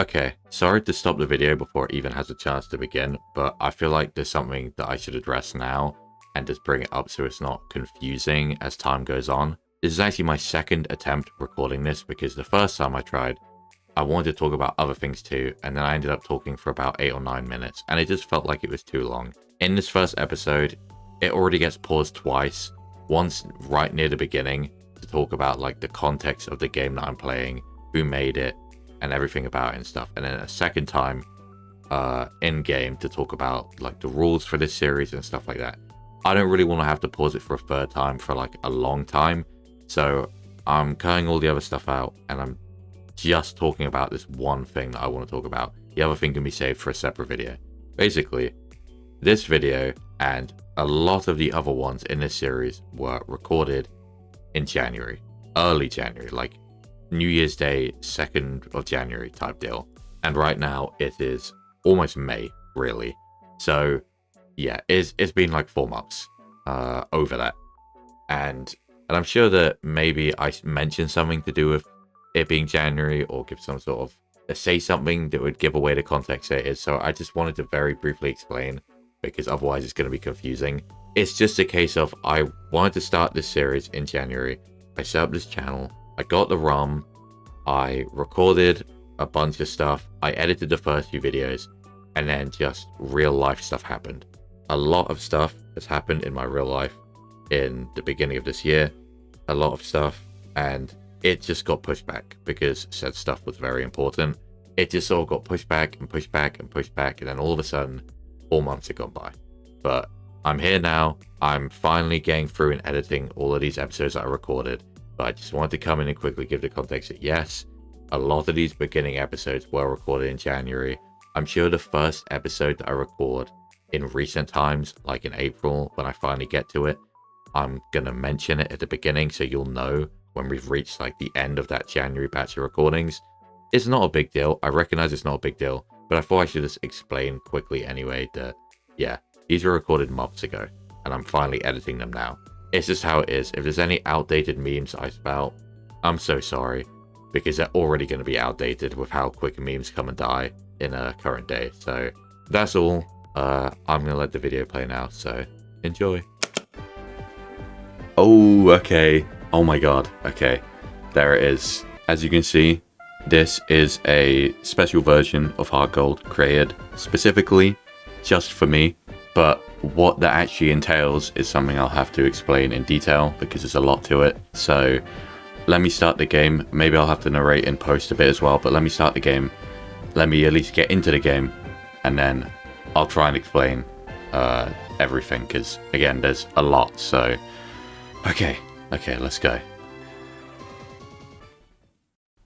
Okay, sorry to stop the video before it even has a chance to begin, but I feel like there's something that I should address now and just bring it up so it's not confusing as time goes on. This is actually my second attempt recording this because the first time I tried, I wanted to talk about other things too, and then I ended up talking for about 8 or 9 minutes, and it just felt like it was too long. In this first episode, it already gets paused twice, once right near the beginning to talk about like the context of the game that I'm playing, who made it, and everything about it and stuff, and then a second time in game to talk about like the rules for this series and stuff like that. I don't really want to have to pause it for a third time for like a long time, so I'm cutting all the other stuff out and I'm just talking about this one thing that I want to talk about. The other thing can be saved for a separate video. Basically, this video and a lot of the other ones in this series were recorded in January, early January, like New Year's Day, 2nd of January type deal. And right now it is almost May, really. So yeah, it's been like 4 months over that. And I'm sure that maybe I mentioned something to do with it being January or give some sort of say something that would give away the context it is. So I just wanted to very briefly explain, because otherwise it's going to be confusing. It's just a case of I wanted to start this series in January. I set up this channel. I got the ROM, I recorded a bunch of stuff, I edited the first few videos, and then just real life stuff happened. A lot of stuff has happened in my real life in the beginning of this year, a lot of stuff, and it just got pushed back because said stuff was very important. It just all got pushed back and pushed back and pushed back, and then all of a sudden 4 months have gone by. But I'm here now. I'm finally getting through and editing all of these episodes that I recorded. But I just wanted to come in and quickly give the context that yes, a lot of these beginning episodes were recorded in January. I'm sure the first episode that I record in recent times, like in April, when I finally get to it, I'm going to mention it at the beginning so you'll know when we've reached like the end of that January batch of recordings. It's not a big deal. I recognize it's not a big deal, but I thought I should just explain quickly anyway that, yeah, these were recorded months ago and I'm finally editing them now. It's just how it is. If there's any outdated memes I spout, I'm so sorry, because they're already going to be outdated with how quick memes come and die in a current day. So that's all. I'm going to let the video play now, so enjoy. Oh, okay. Oh my god. Okay. There it is. As you can see, this is a special version of HeartGold created specifically just for me, but what that actually entails is something I'll have to explain in detail because there's a lot to it. So let me start the game. Maybe I'll have to narrate in post a bit as well, but let me start the game. Let me at least get into the game, and then I'll try and explain everything, because again, there's a lot. So okay, let's go.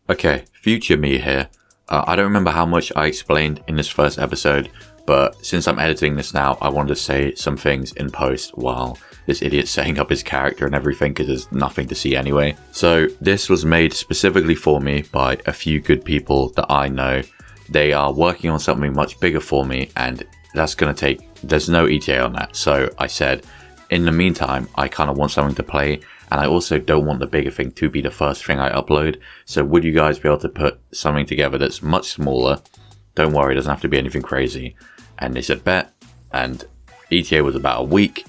Okay, future me here. I don't remember how much I explained in this first episode, but since I'm editing this now, I wanted to say some things in post while this idiot's setting up his character and everything, because there's nothing to see anyway. So this was made specifically for me by a few good people that I know. They are working on something much bigger for me, and that's going to take, there's no ETA on that. So I said, in the meantime, I kind of want something to play, and I also don't want the bigger thing to be the first thing I upload. So would you guys be able to put something together that's much smaller? Don't worry, it doesn't have to be anything crazy. And they said bet, and ETA was about a week,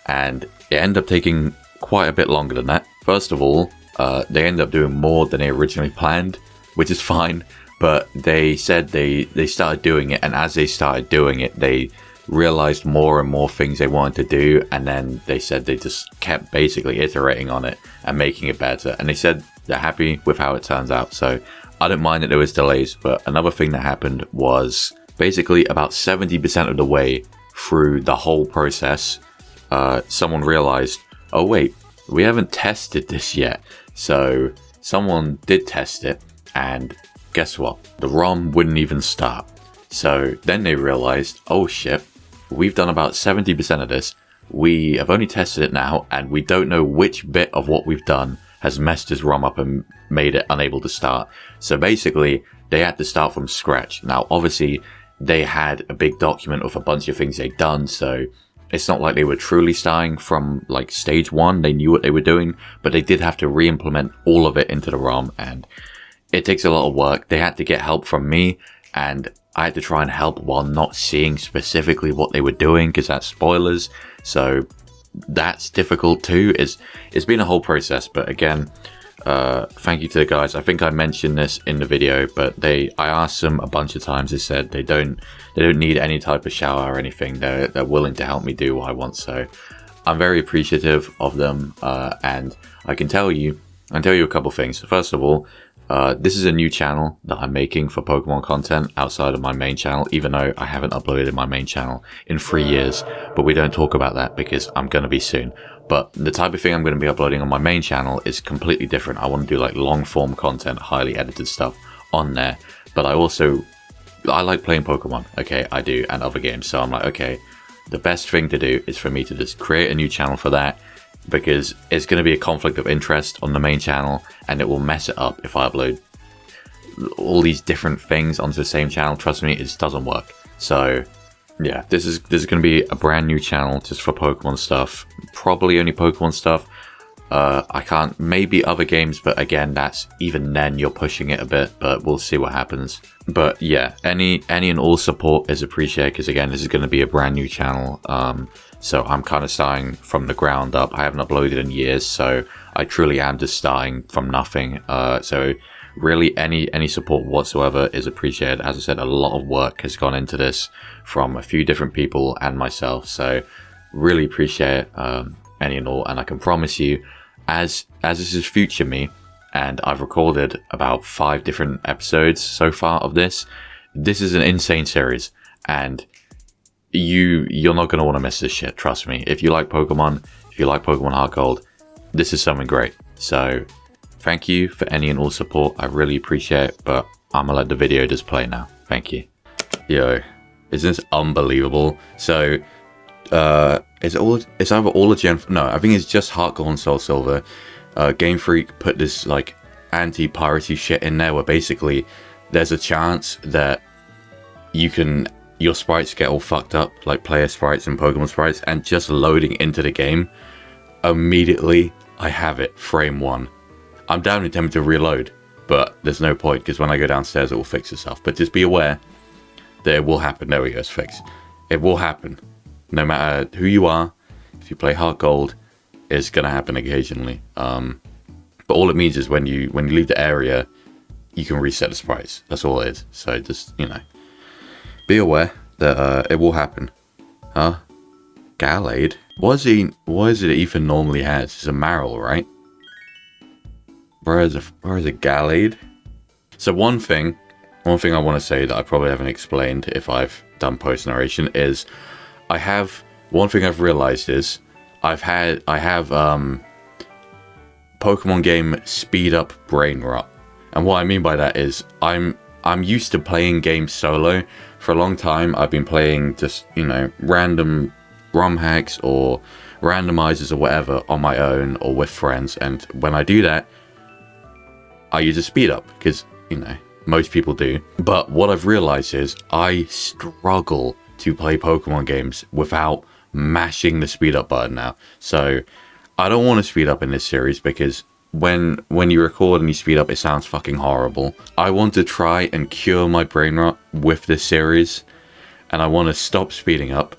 and it ended up taking quite a bit longer than that. First of all, they ended up doing more than they originally planned, which is fine, but they said they started doing it, and as they started doing it, they realized more and more things they wanted to do, and then they said they just kept basically iterating on it and making it better, and they said they're happy with how it turns out. So I don't mind that there was delays, but another thing that happened was basically about 70% of the way through the whole process, someone realized, oh wait, we haven't tested this yet. So someone did test it, and guess what? The ROM wouldn't even start. So then they realized, oh shit, we've done about 70% of this. We have only tested it now, and we don't know which bit of what we've done has messed his ROM up and made it unable to start. So basically, they had to start from scratch. Now, obviously, they had a big document of a bunch of things they'd done, so it's not like they were truly starting from like stage 1. They knew what they were doing, but they did have to re-implement all of it into the ROM, and it takes a lot of work. They had to get help from me, and I had to try and help while not seeing specifically what they were doing, because that's spoilers. So that's difficult too. It's been a whole process, but again, thank you to the guys. I think I mentioned this in the video, but I asked them a bunch of times. They said they don't need any type of shower or anything. They're willing to help me do what I want. So I'm very appreciative of them, and I can tell you a couple things. First of all, this is a new channel that I'm making for Pokemon content outside of my main channel, even though I haven't uploaded my main channel in 3 years, but we don't talk about that because I'm going to be soon. But the type of thing I'm going to be uploading on my main channel is completely different. I want to do like long form content, highly edited stuff on there, but I like playing Pokemon, okay, I do, and other games. So I'm like, okay, the best thing to do is for me to just create a new channel for that, because it's going to be a conflict of interest on the main channel, and it will mess it up if I upload all these different things onto the same channel. Trust me, it just doesn't work. So yeah, this is going to be a brand new channel just for Pokemon stuff, probably only Pokemon stuff. I can't, maybe other games, but again, that's, even then you're pushing it a bit, but we'll see what happens. But yeah, any and all support is appreciated, because again, this is going to be a brand new channel. So I'm kind of starting from the ground up. I haven't uploaded in years, so I truly am just starting from nothing. So really any support whatsoever is appreciated. As I said, a lot of work has gone into this from a few different people and myself, so really appreciate any and all. And I can promise you, as this is future me, and I've recorded about 5 different episodes so far of this is an insane series, and you're not going to want to miss this shit, trust me. If you like Pokemon, if you like Pokemon HeartGold, this is something great. So thank you for any and all support, I really appreciate it, but I'm gonna let the video just play now. Thank you. Yo, isn't this unbelievable? So it's either all a Gen, no, I think it's just HeartGold and Soul Silver. Game Freak put this like anti-piracy shit in there, where basically there's a chance that your sprites get all fucked up, like player sprites and Pokemon sprites, and just loading into the game, immediately I have it, frame 1. I'm down and tempted to reload, but there's no point, because when I go downstairs it will fix itself. But just be aware that it will happen. There we go, it's fixed. It will happen. No matter who you are, if you play HeartGold, it's gonna happen occasionally. But all it means is when you leave the area, you can reset the sprites. That's all it is. So just, you know, be aware that it will happen. Huh? Gallade? What is it Ethan normally has? It's a Marill, right? Where is a Gallade? So one thing I want to say that I probably haven't explained if I've done post narration is one thing I've realized is I have Pokemon game speed up brain rot. And what I mean by that is I'm used to playing games solo. For a long time I've been playing just, you know, random ROM hacks or randomizers or whatever on my own or with friends, and when I do that I use a speed up, because, you know, most people do. But what I've realized is I struggle to play Pokemon games without mashing the speed up button now. So I don't want to speed up in this series, because when you record and you speed up, it sounds fucking horrible. I want to try and cure my brain rot with this series, and I want to stop speeding up.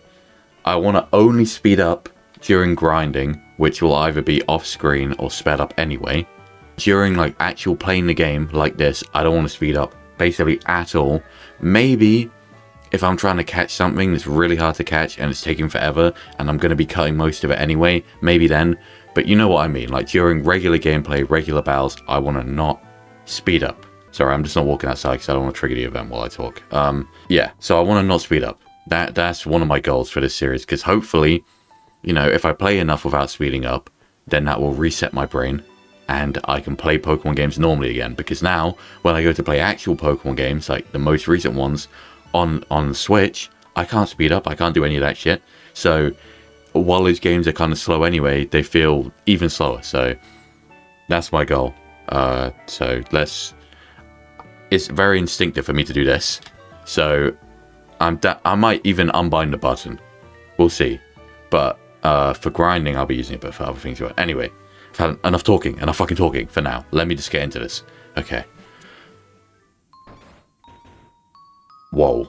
I want to only speed up during grinding, which will either be off screen or sped up anyway. During like actual playing the game like this, I don't want to speed up basically at all. Maybe if I'm trying to catch something that's really hard to catch and it's taking forever and I'm going to be cutting most of it anyway, maybe then. But you know what I mean, like during regular gameplay, regular battles, I want to not speed up. Sorry, I'm just not walking outside because I don't want to trigger the event while I talk. Yeah, so I want to not speed up. That's one of my goals for this series, because hopefully, you know, if I play enough without speeding up, then that will reset my brain and I can play Pokemon games normally again. Because now, when I go to play actual Pokemon games, like the most recent ones on Switch, I can't speed up, I can't do any of that shit. So while those games are kind of slow anyway, they feel even slower. So that's my goal. It's very instinctive for me to do this. So I might even unbind the button. We'll see. But for grinding, I'll be using it, but for other things, anyway. I've had enough fucking talking for now. Let me just get into this. Okay. Whoa.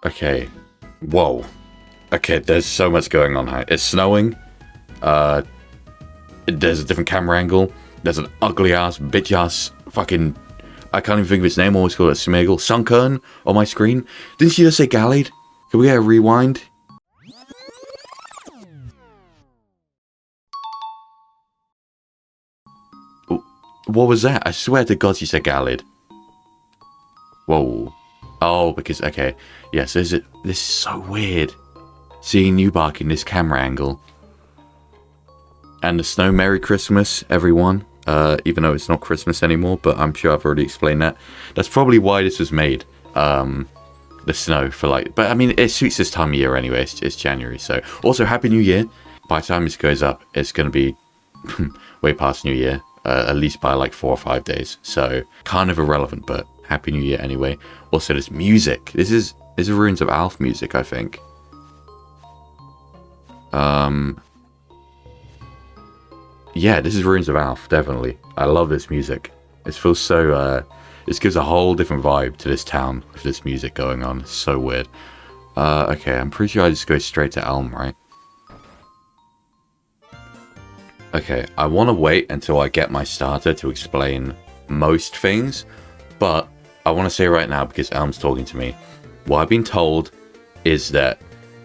Okay. Whoa. Okay, there's so much going on here. It's snowing. There's a different camera angle. There's an ugly ass, bitch ass, fucking... I can't even think of his name. I always call it Smeagol. Sunkern on my screen. Didn't she just say Gallade? Can we get a rewind? What was that? I swear to God she said Gallade. Whoa. Oh, because, okay. Yes, this is so weird. Seeing Newbark in this camera angle. And the snow, Merry Christmas, everyone. Even though it's not Christmas anymore, but I'm sure I've already explained that. That's probably why this was made. The snow for like... But, I mean, it suits this time of year anyway. It's January, so... Also, Happy New Year. By the time this goes up, it's going to be way past New Year. At least by like 4 or 5 days. So, kind of irrelevant, but Happy New Year anyway. Also, there's music. This is Ruins of Alph music, I think. Yeah, this is Ruins of Alph, definitely. I love this music. It feels so, this gives a whole different vibe to this town with this music going on. It's so weird. Okay, I'm pretty sure I just go straight to Elm, right? Okay, I want to wait until I get my starter to explain most things, but I want to say right now, because Elm's talking to me, what I've been told is that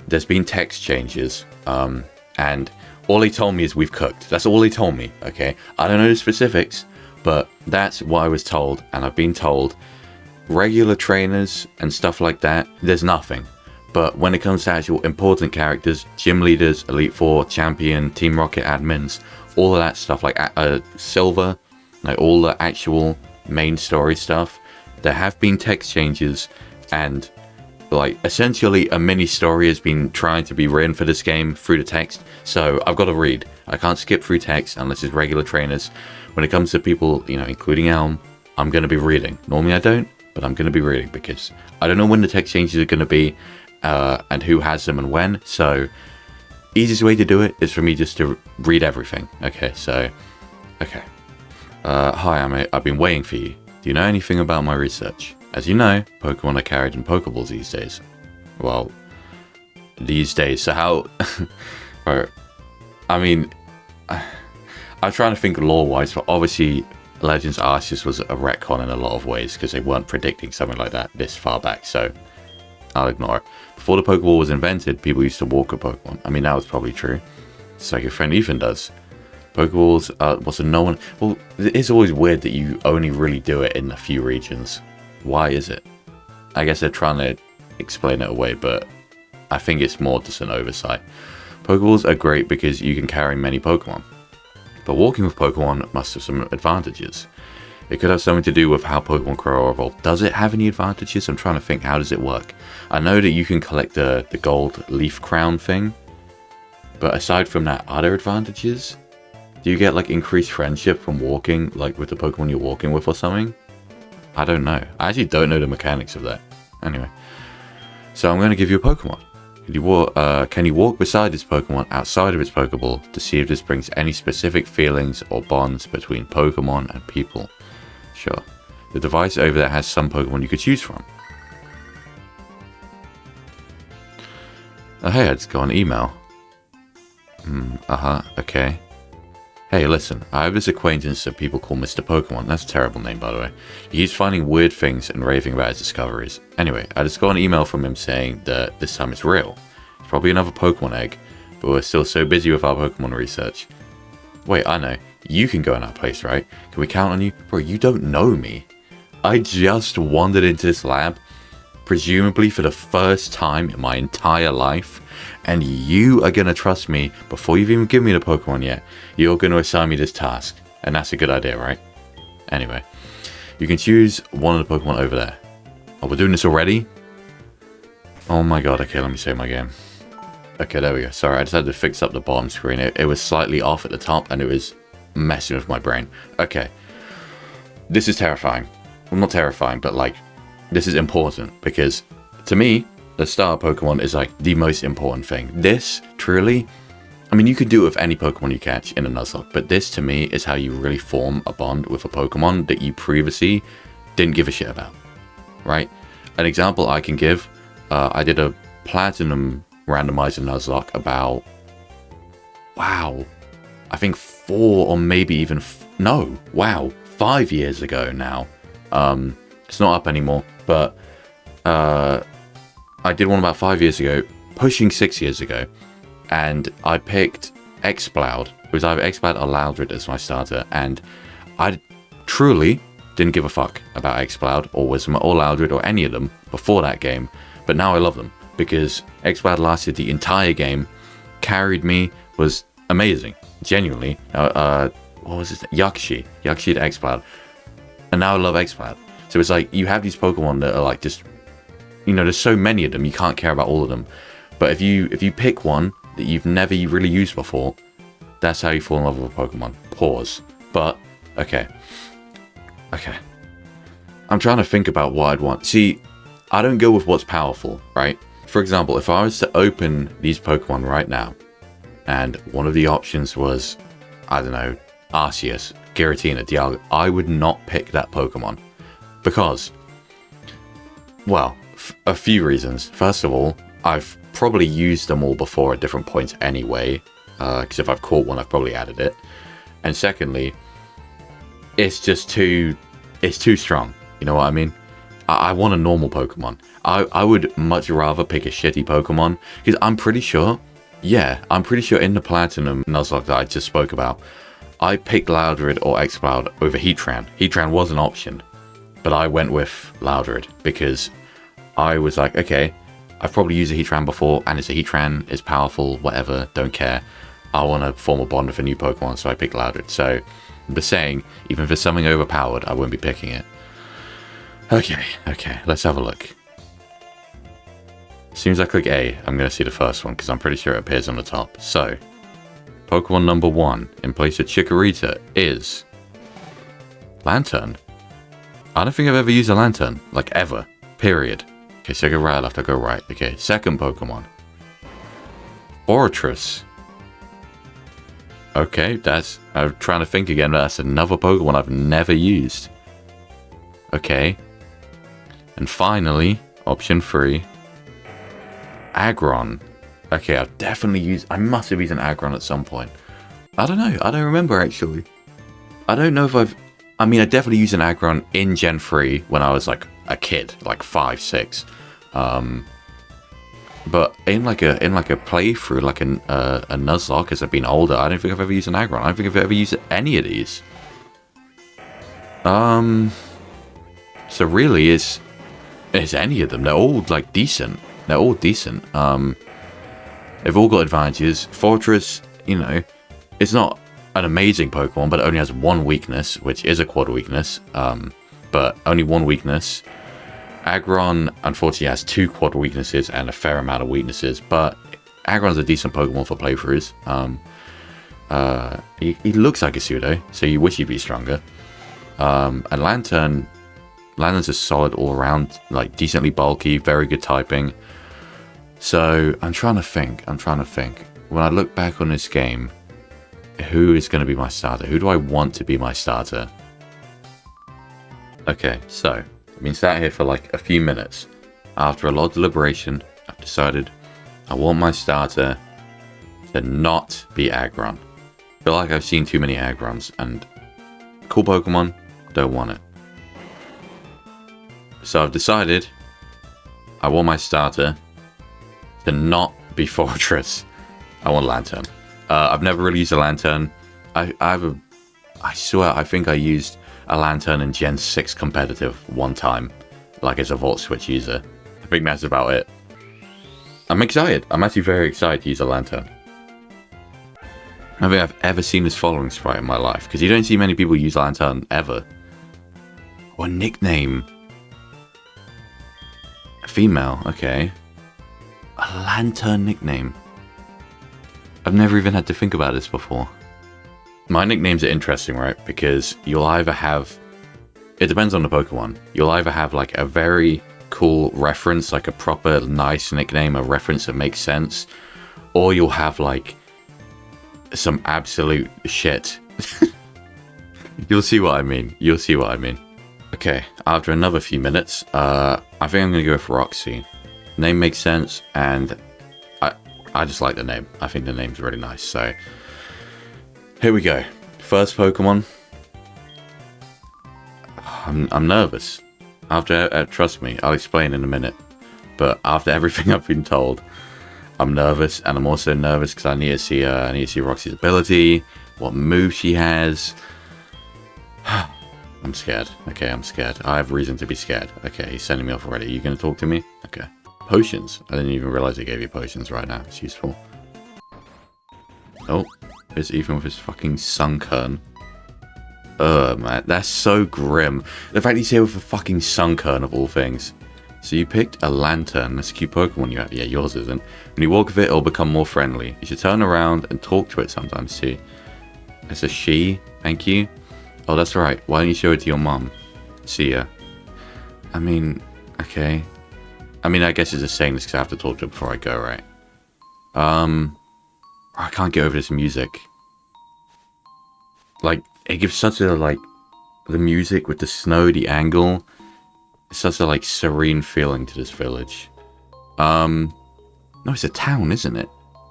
there's been text changes, and all he told me is we've cooked. That's all he told me, okay? I don't know the specifics, but that's what I was told, and I've been told regular trainers and stuff like that, there's nothing. But when it comes to actual important characters, gym leaders, Elite Four, Champion, Team Rocket admins, all of that stuff, like Silver, like all the actual main story stuff, there have been text changes, and like essentially a mini story has been trying to be written for this game through the text. So I've got to read. I can't skip through text unless it's regular trainers. When it comes to people, you know, including Elm, I'm going to be reading. Normally I don't, but I'm going to be reading because I don't know when the text changes are going to be. And who has them and when. So easiest way to do it is for me just to read everything. Okay, so okay. Hi, I've been waiting for you. Do you know anything about my research? As you know, Pokemon are carried in Pokeballs these days. Well, these days. So how... I mean, I'm trying to think lore-wise, but obviously Legends Arceus was a retcon in a lot of ways because they weren't predicting something like that this far back, so I'll ignore it. Before the Pokeball was invented, people used to walk a Pokemon. I mean, that was probably true. It's like your friend Ethan does. Pokeballs, what's a no one... Well, it's always weird that you only really do it in a few regions. Why is it? I guess they're trying to explain it away, but I think it's more just an oversight. Pokeballs are great because you can carry many Pokemon. But walking with Pokemon must have some advantages. It could have something to do with how Pokemon grow or evolve. Does it have any advantages? I'm trying to think, how does it work? I know that you can collect the gold leaf crown thing. But aside from that, are there advantages? Do you get like increased friendship from walking, like with the Pokemon you're walking with or something? I don't know. I actually don't know the mechanics of that. Anyway. So I'm going to give you a Pokemon. Can you walk beside this Pokemon outside of its Pokeball to see if this brings any specific feelings or bonds between Pokemon and people? Sure. The device over there has some Pokemon you could choose from. Oh, hey, I just got an email. Okay. Hey, listen, I have this acquaintance that people call Mr. Pokemon. That's a terrible name, by the way. He's finding weird things and raving about his discoveries. Anyway, I just got an email from him saying that this time it's real. It's probably another Pokemon egg, but we're still so busy with our Pokemon research. Wait, I know. You can go in our place, right? Can we count on you? Bro, you don't know me. I just wandered into this lab, presumably for the first time in my entire life, and you are going to trust me before you've even given me the Pokemon yet. You're going to assign me this task, and that's a good idea, right? Anyway, you can choose one of the Pokemon over there. Oh, we're doing this already? Oh my god, okay, let me save my game. Okay, there we go. Sorry, I just had to fix up the bottom screen. It was slightly off at the top, and it was messing with my brain. Okay. This is terrifying. Well, not terrifying, but like, this is important, because to me, the starter Pokemon is like the most important thing. This, truly, I mean, you could do it with any Pokemon you catch in a Nuzlocke, but this to me is how you really form a bond with a Pokemon that you previously didn't give a shit about, right? An example I can give, I did a Platinum Randomizer Nuzlocke about, wow, I think 4 or maybe even, 5 years ago now. It's not up anymore, but I did one about 5 years ago, pushing 6 years ago. And I picked Exploud. It was either Exploud or Loudred as my starter. And I truly didn't give a fuck about Exploud or Wisdom or Loudred or any of them before that game. But now I love them because Exploud lasted the entire game, carried me, was amazing. Genuinely. What was his name? Yakshi to Exploud. And now I love Exploud. So it's like you have these Pokemon that are like just, you know, there's so many of them, you can't care about all of them. But if you pick one that you've never really used before, that's how you fall in love with a Pokemon. Pause. But, okay. I'm trying to think about what I'd want. See, I don't go with what's powerful, right? For example, if I was to open these Pokemon right now, and one of the options was, I don't know, Arceus, Giratina, Dialga, I would not pick that Pokemon. Because, well, a few reasons. First of all, I've probably used them all before at different points anyway, because if I've caught one, I've probably added it. And secondly, it's just it's too strong. You know what I mean? I want a normal Pokemon. I would much rather pick a shitty Pokemon, because I'm pretty sure in the Platinum Nuzlocke that I just spoke about, I picked Loudred or Exploud over Heatran. Heatran was an option, but I went with Loudred because I was like, okay, I've probably used a Heatran before, and it's a Heatran, it's powerful, whatever, don't care. I want to form a bond with a new Pokemon, so I picked Loudred. So, I'm just saying, even if it's something overpowered, I wouldn't be picking it. Okay, let's have a look. As soon as I click A, I'm going to see the first one, because I'm pretty sure it appears on the top. So, Pokemon number 1, in place of Chikorita, is Lantern. I don't think I've ever used a Lantern, like ever, period. Okay, so I go right, left, I go right. Okay, second Pokemon. Fortress. Okay, I'm trying to think again, but that's another Pokemon I've never used. Okay. And finally, option 3. Aggron. Okay, I must have used an Aggron at some point. I don't know, I don't remember actually. I don't know if I definitely used an Aggron in Gen 3 when I was like a kid, like 5, 6. But in like a playthrough, like a Nuzlocke as I've been older, I don't think I've ever used an Aggron. I don't think I've ever used any of these. So really, is any of them? They're all like decent. They're all decent. They've all got advantages. Fortress, you know, it's not an amazing Pokemon, but it only has one weakness, which is a quad weakness. But only one weakness. Aggron, unfortunately, has 2 quad weaknesses and a fair amount of weaknesses, but Aggron's a decent Pokemon for playthroughs. He looks like a pseudo, so you wish he'd be stronger. And Lantern's a solid all-around, like decently bulky, very good typing. So I'm trying to think. When I look back on this game, who is going to be my starter? Who do I want to be my starter? Okay, so I've been sat here for like a few minutes. After a lot of deliberation, I've decided I want my starter to not be Aggron. I feel like I've seen too many Aggrons, and cool Pokemon, don't want it. So I've decided I want my starter to not be Fortress. I want Lantern. I've never really used a Lantern. I swear, I think I used a Lantern in Gen 6 competitive one time, like as a Volt Switch user. I think that's about it. I'm excited. I'm actually very excited to use a Lantern. I don't think I've ever seen this following sprite in my life, because you don't see many people use Lantern ever. Or nickname. A female, okay. A Lantern nickname. I've never even had to think about this before. My nicknames are interesting, right? Because you'll either have... It depends on the Pokemon. You'll either have like a very cool reference, like a proper nice nickname, a reference that makes sense. Or you'll have like some absolute shit. You'll see what I mean. You'll see what I mean. Okay, after another few minutes, I think I'm going to go with Roxy. Name makes sense, and I just like the name. I think the name's really nice. So, here we go. First Pokemon. I'm nervous. After, trust me, I'll explain in a minute. But after everything I've been told, I'm nervous, and I'm also nervous because I need to see Roxy's ability, what move she has. I'm scared. Okay, I'm scared. I have reason to be scared. Okay, he's sending me off already. Are you going to talk to me? Okay. Potions. I didn't even realize he gave you potions right now. It's useful. Oh, it's even with his fucking Sunkern. Man, that's so grim. The fact he's here with a fucking Sunkern of all things. So you picked a Lantern. That's a cute Pokemon you have. Yeah, yours isn't. When you walk with it, it'll become more friendly. You should turn around and talk to it sometimes too. It's a she. Thank you. Oh, that's right. Why don't you show it to your mom? See ya. I mean, okay. I mean, I guess it's just saying this because I have to talk to it before I go, right? I can't get over this music. Like, it gives such a, like, the music with the snow, the angle. It's such a, like, serene feeling to this village. No, it's a town, isn't it?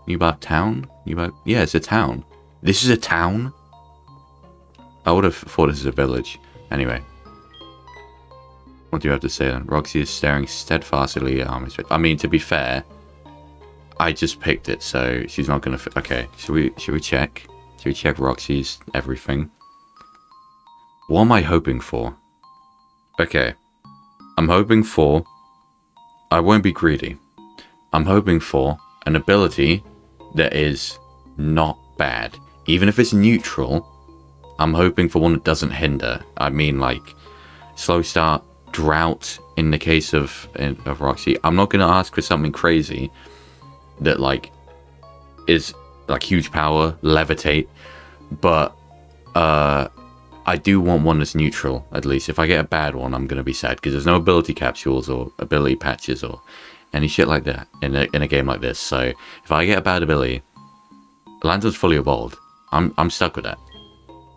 Newbark Town? Yeah, it's a town. This is a town? I would have thought this is a village. Anyway. What do you have to say then? Roxy is staring steadfastly at Army's face. I mean, to be fair, I just picked it, so she's not gonna... Okay, should we check? Should we check Roxy's everything? What am I hoping for? Okay. I'm hoping for... I won't be greedy. I'm hoping for an ability that is not bad. Even if it's neutral, I'm hoping for one that doesn't hinder. I mean, like, slow start, drought in the case of Roxy. I'm not going to ask for something crazy that, like, is, like, huge power, levitate. But, I do want one that's neutral, at least. If I get a bad one, I'm going to be sad. Because there's no ability capsules or ability patches or any shit like that in a game like this. So, if I get a bad ability, Lantern's fully evolved. I'm stuck with that.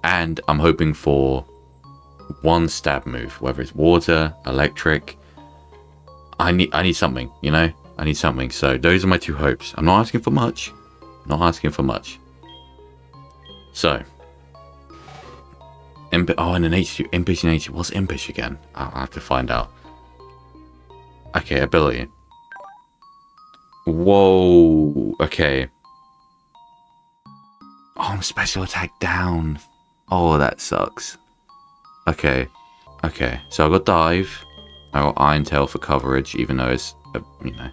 And I'm hoping for one stab move, whether it's water, electric. I need something, you know? I need something. So those are my two hopes. I'm not asking for much. Not asking for much. So. And an H2. Impish and H2. What's Impish again? I'll have to find out. Okay, ability. Whoa. Okay. Oh, I'm special attack down. Oh, that sucks. Okay. Okay. So I got Dive. I got Iron Tail for coverage, even though it's, you know.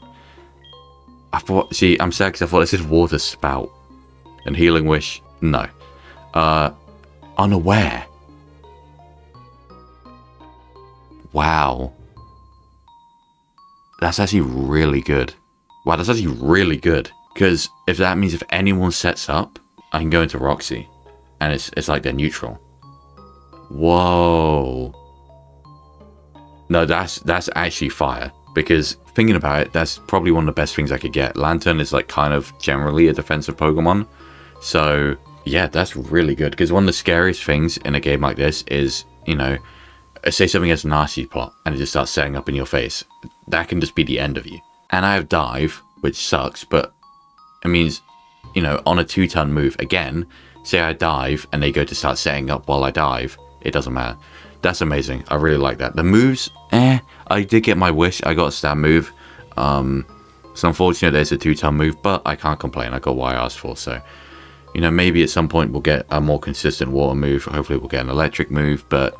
I thought, see, I'm sad because I thought this is Water Spout. And Healing Wish, no. Unaware. Wow. That's actually really good. Wow, that's actually really good. Because if that means if anyone sets up, I can go into Roxy. And it's like they're neutral. Whoa. No, that's actually fire. Because thinking about it, that's probably one of the best things I could get. Lantern is like kind of generally a defensive Pokemon. So yeah, that's really good. Because one of the scariest things in a game like this is, you know, say something has a nasty plot and it just starts setting up in your face. That can just be the end of you. And I have Dive, which sucks, but it means, you know, on a 2-turn move, again, say I dive and they go to start setting up while I dive, it doesn't matter. That's amazing. I really like that. The moves, I did get my wish. I got a stab move. So unfortunately there's a 2-turn move, but I can't complain. I got what I asked for. So, you know, maybe at some point we'll get a more consistent water move. Hopefully we'll get an electric move, but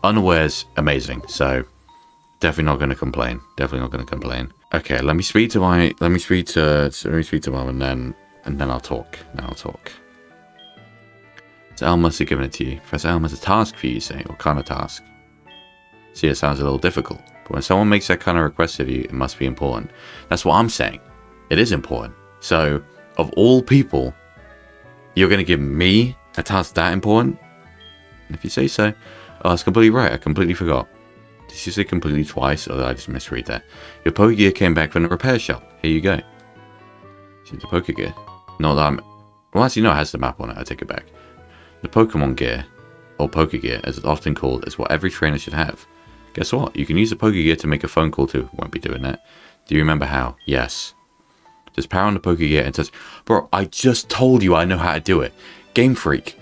Unaware's amazing. So definitely not going to complain. Definitely not going to complain. Okay, let me speak to mom and then I'll talk. So Elle must have given it to you. Professor Elle has a task for you, say. What kind of task? See, it sounds a little difficult. But when someone makes that kind of request of you, it must be important. That's what I'm saying. It is important. So, of all people, you're going to give me a task that important? And if you say so, oh, that's completely right. I completely forgot. Did you say completely twice, or did I just misread that? Your Pokegear came back from the repair shop. Here you go. See the Pokegear. Not that I'm Well, actually, no, it has the map on it. I take it back. The Pokemon gear, or Poké Gear, as it's often called, is what every trainer should have. Guess what? You can use the Poké Gear to make a phone call to. Won't be doing that. Do you remember how? Yes. Just power on the Poké Gear and says, bro, I just told you I know how to do it. Game Freak.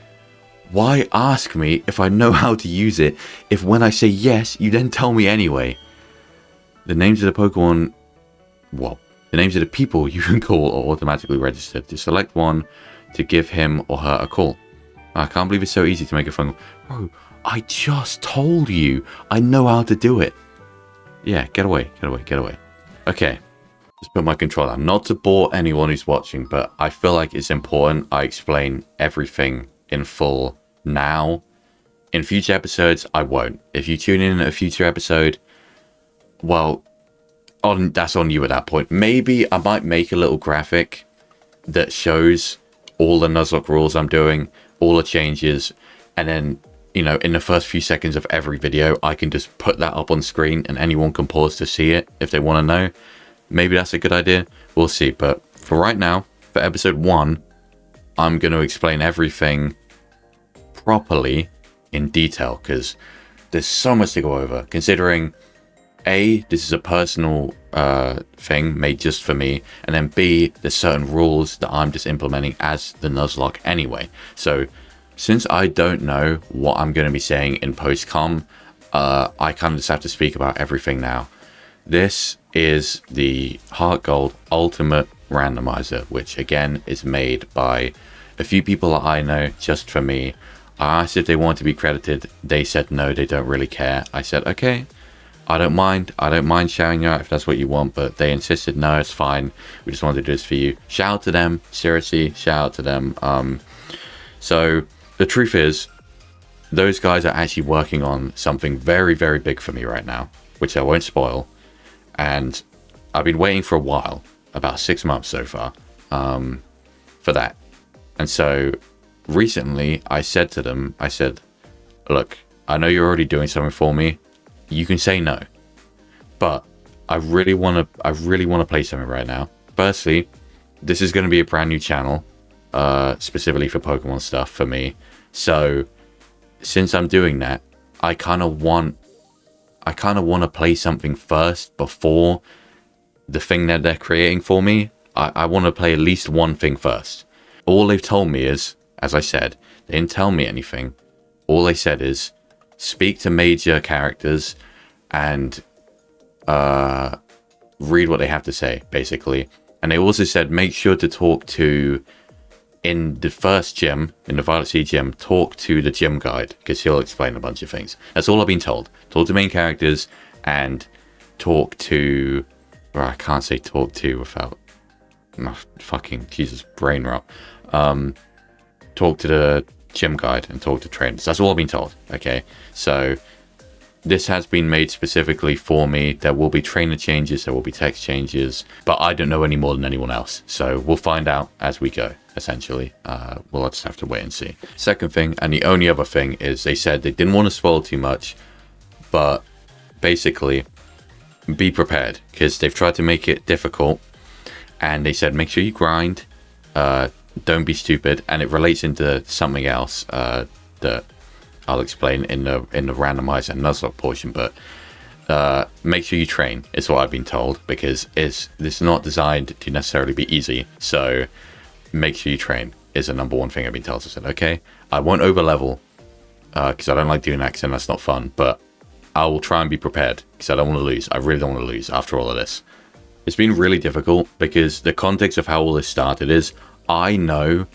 Why ask me if I know how to use it if when I say yes, you then tell me anyway? The names of the Pokemon... Well, the names of the people you can call are automatically registered. To select one to give him or her a call. I can't believe it's so easy to make a phone call. Bro, I just told you I know how to do it. Yeah, get away, get away, get away. Okay, just put my controller down. Not to bore anyone who's watching, but I feel like it's important I explain everything in full now. In future episodes, I won't. If you tune in a future episode, well, that's on you at that point. Maybe I might make a little graphic that shows all the Nuzlocke rules I'm doing, all the changes, and then, you know, in the first few seconds of every video, I can just put that up on screen and anyone can pause to see it if they want to know. Maybe that's a good idea. We'll see. But for right now, for episode 1, I'm going to explain everything properly in detail because there's so much to go over. Considering A, this is a personal thing made just for me, and then B, there's certain rules that I'm just implementing as the Nuzlocke anyway. So since I don't know what I'm going to be saying in post-com, I kind of just have to speak about everything now. This is the HeartGold Ultimate Randomizer, which again is made by a few people that I know just for me. I asked if they want to be credited. They said no, they don't really care. I said, okay, I don't mind shouting you out if that's what you want, but they insisted, no, it's fine. We just wanted to do this for you. Shout out to them. Seriously, shout out to them. So the truth is, those guys are actually working on something very, very big for me right now, which I won't spoil. And I've been waiting for a while, about 6 months so far, for that. And so recently I said to them, I said, look, I know you're already doing something for me. You can say no, but I really want to play something right now. Firstly, this is going to be a brand new channel, specifically for Pokemon stuff for me. So since I'm doing that, I kind of want to play something first before the thing that they're creating for me. I want to play at least one thing first. All they've told me is, as I said, they didn't tell me anything. All they said is speak to major characters and read what they have to say, basically. And they also said make sure to talk to, in the first gym, in the Violet Sea gym, talk to the gym guide, because he'll explain a bunch of things. That's all I've been told. Talk to main characters and talk to... Well, I can't say talk to without... Oh, fucking Jesus, brain rot. Talk to the gym guide and talk to trainers. That's all I've been told, okay? So this has been made specifically for me. There will be trainer changes, there will be text changes, but I don't know any more than anyone else. So we'll find out as we go, essentially. We'll just have to wait and see. Second thing, and the only other thing, is they said they didn't want to spoil too much, but basically be prepared, because they've tried to make it difficult, and they said make sure you grind, don't be stupid, and it relates into something else that I'll explain in the randomizer and Nuzlocke portion, but make sure you train is what I've been told, because this is not designed to necessarily be easy. So make sure you train is the #1 thing I've been told. So I said, okay, I won't over level because I don't like doing that, because that's not fun, but I will try and be prepared because I don't want to lose. I really don't want to lose after all of this. It's been really difficult because the context of how all this started is, I know,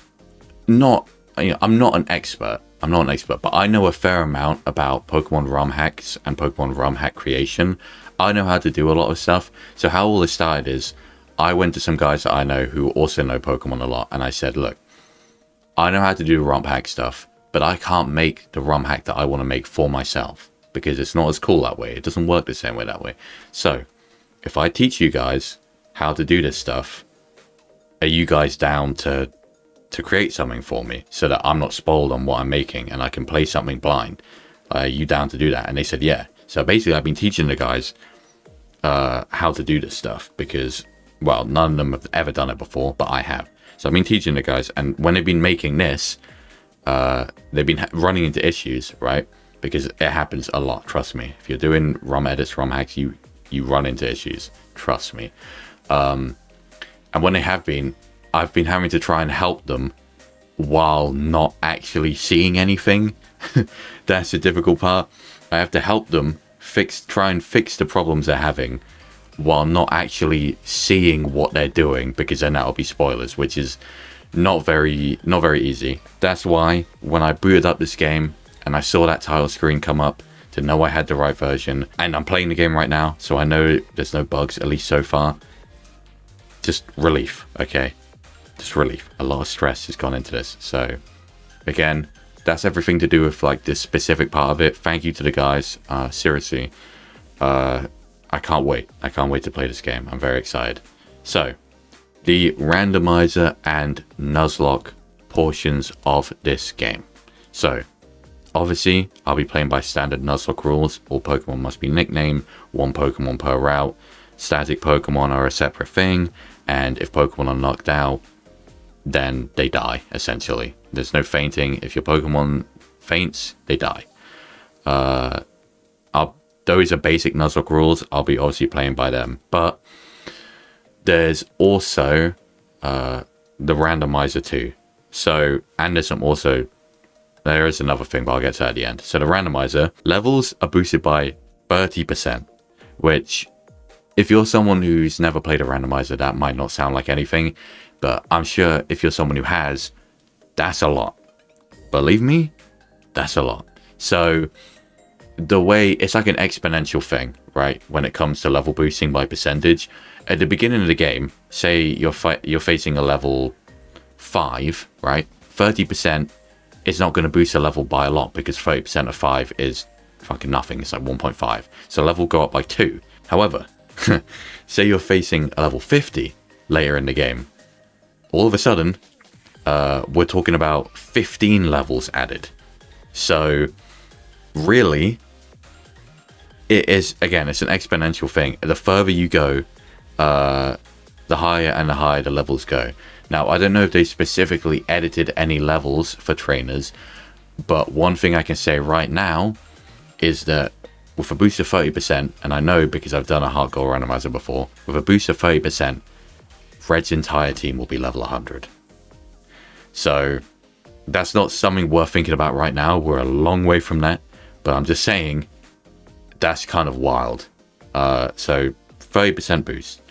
I'm not an expert, but I know a fair amount about Pokemon ROM hacks and Pokemon ROM hack creation. I know how to do a lot of stuff. So how all this started is, I went to some guys that I know who also know Pokemon a lot, and I said, look, I know how to do ROM hack stuff, but I can't make the ROM hack that I want to make for myself, because it's not as cool that way. It doesn't work the same way that way. So if I teach you guys how to do this stuff, are you guys down to create something for me so that I'm not spoiled on what I'm making and I can play something blind? Are you down to do that? And they said, yeah. So basically I've been teaching the guys how to do this stuff because, well, none of them have ever done it before, but I have. So I've been teaching the guys, and when they've been making this, they've been running into issues, right? Because it happens a lot, trust me. If you're doing ROM edits, ROM hacks, you run into issues, trust me. And when they have been, I've been having to try and help them while not actually seeing anything. That's the difficult part. I have to help them try and fix the problems they're having while not actually seeing what they're doing, because then that'll be spoilers, which is not very easy. That's why when I booted up this game and I saw that title screen come up to know I had the right version, and I'm playing the game right now, so I know there's no bugs, at least so far. Just relief, okay? Just relief. A lot of stress has gone into this. So again, that's everything to do with like this specific part of it. Thank you to the guys. Seriously, I can't wait. I can't wait to play this game. I'm very excited. So the randomizer and Nuzlocke portions of this game. So obviously I'll be playing by standard Nuzlocke rules. All Pokemon must be nicknamed, 1 Pokemon per route. Static Pokemon are a separate thing, and if Pokemon are knocked out, then they die, essentially. There's no fainting. If your Pokemon faints, they die. Those are basic Nuzlocke rules. I'll be obviously playing by them. But there's also the randomizer too. So, and there is another thing, but I'll get to that at the end. So the randomizer levels are boosted by 30%, which if you're someone who's never played a randomizer, that might not sound like anything, but I'm sure if you're someone who has, that's a lot. Believe me, that's a lot. So the way it's like an exponential thing, right? When it comes to level boosting by percentage, at the beginning of the game, say you're facing a level 5, right? 30% is not going to boost a level by a lot, because 30% of 5 is fucking nothing. It's like 1.5. So level go up by 2. However, say you're facing a level 50 later in the game, all of a sudden, we're talking about 15 levels added. So really, it is, again, it's an exponential thing. The further you go, the higher and the higher the levels go. Now, I don't know if they specifically edited any levels for trainers, but one thing I can say right now is that with a boost of 30%, and I know because I've done a HeartGold randomizer before, with a boost of 30%, Red's entire team will be level 100. So that's not something worth thinking about right now. We're a long way from that, but I'm just saying that's kind of wild. So 30% boost.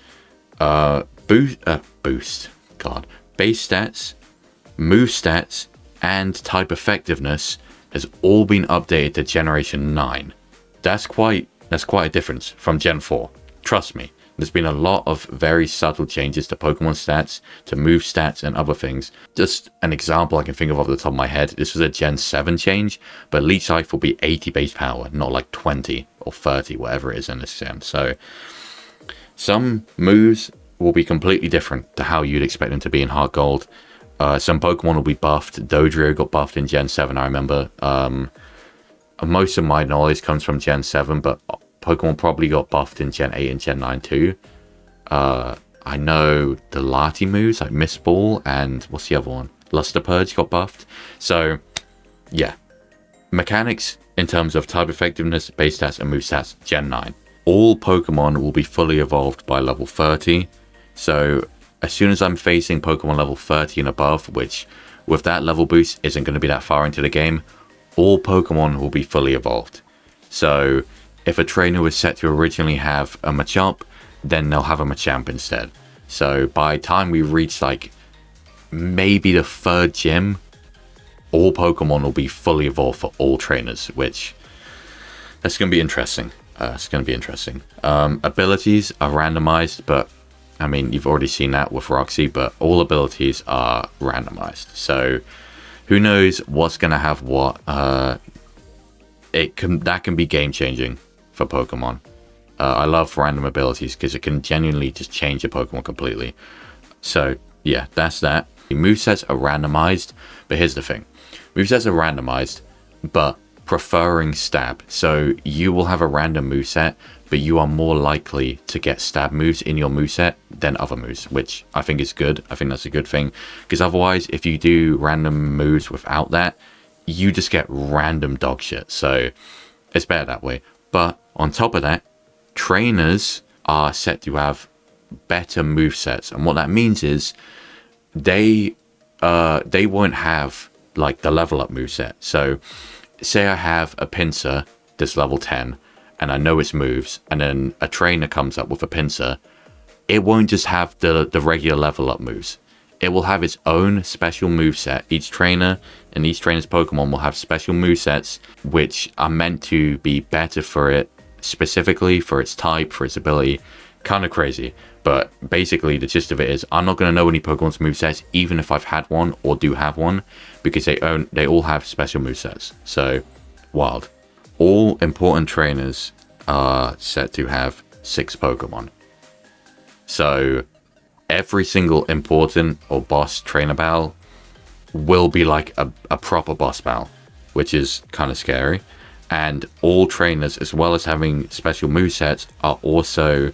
Boost. God. Base stats, move stats, and type effectiveness has all been updated to Generation 9. That's quite a difference from Gen 4. Trust me. There's been a lot of very subtle changes to Pokemon stats, to move stats, and other things. Just an example I can think of off the top of my head. This was a Gen 7 change, but Leech Life will be 80 base power, not like 20 or 30, whatever it is in this gen. So some moves will be completely different to how you'd expect them to be in HeartGold. Some Pokemon will be buffed. Dodrio got buffed in Gen 7, I remember. Most of my knowledge comes from Gen 7, but Pokemon probably got buffed in Gen 8 and Gen 9 too. I know the Lati moves, like Mist Ball, and what's the other one? Luster Purge got buffed. So, yeah. Mechanics in terms of type effectiveness, base stats, and move stats, Gen 9. All Pokemon will be fully evolved by level 30. So, as soon as I'm facing Pokemon level 30 and above, which with that level boost isn't going to be that far into the game, all Pokemon will be fully evolved. So, if a trainer was set to originally have a Machamp, then they'll have a Machamp instead. So by the time we reach like maybe the 3rd gym, all Pokemon will be fully evolved for all trainers, which that's going to be interesting. It's going to be interesting. Abilities are randomized, but I mean, you've already seen that with Roxy, but all abilities are randomized. So who knows what's going to have what. That can be game changing for Pokemon. I love random abilities because it can genuinely just change your Pokemon completely. So yeah, that's that. The movesets are randomized, but here's the thing. Movesets are randomized, but preferring stab. So you will have a random moveset, but you are more likely to get stab moves in your moveset than other moves, which I think is good. I think that's a good thing, because otherwise, if you do random moves without that, you just get random dog shit. So it's better that way. But on top of that, trainers are set to have better movesets, and what that means is they won't have like the level up moveset. So say I have a pincer that's level 10 and I know its moves, and then a trainer comes up with a pincer, it won't just have the regular level up moves. It will have its own special moveset. Each trainer and each trainer's Pokemon will have special movesets which are meant to be better for it, specifically for its type, for its ability. Kind of crazy, but basically the gist of it is I'm not going to know any Pokemon's movesets even if I've had one or do have one, because they all have special movesets. So wild. All important trainers are set to have 6 Pokemon. So every single important or boss trainer battle will be like a proper boss battle, which is kind of scary. And all trainers, as well as having special movesets, are also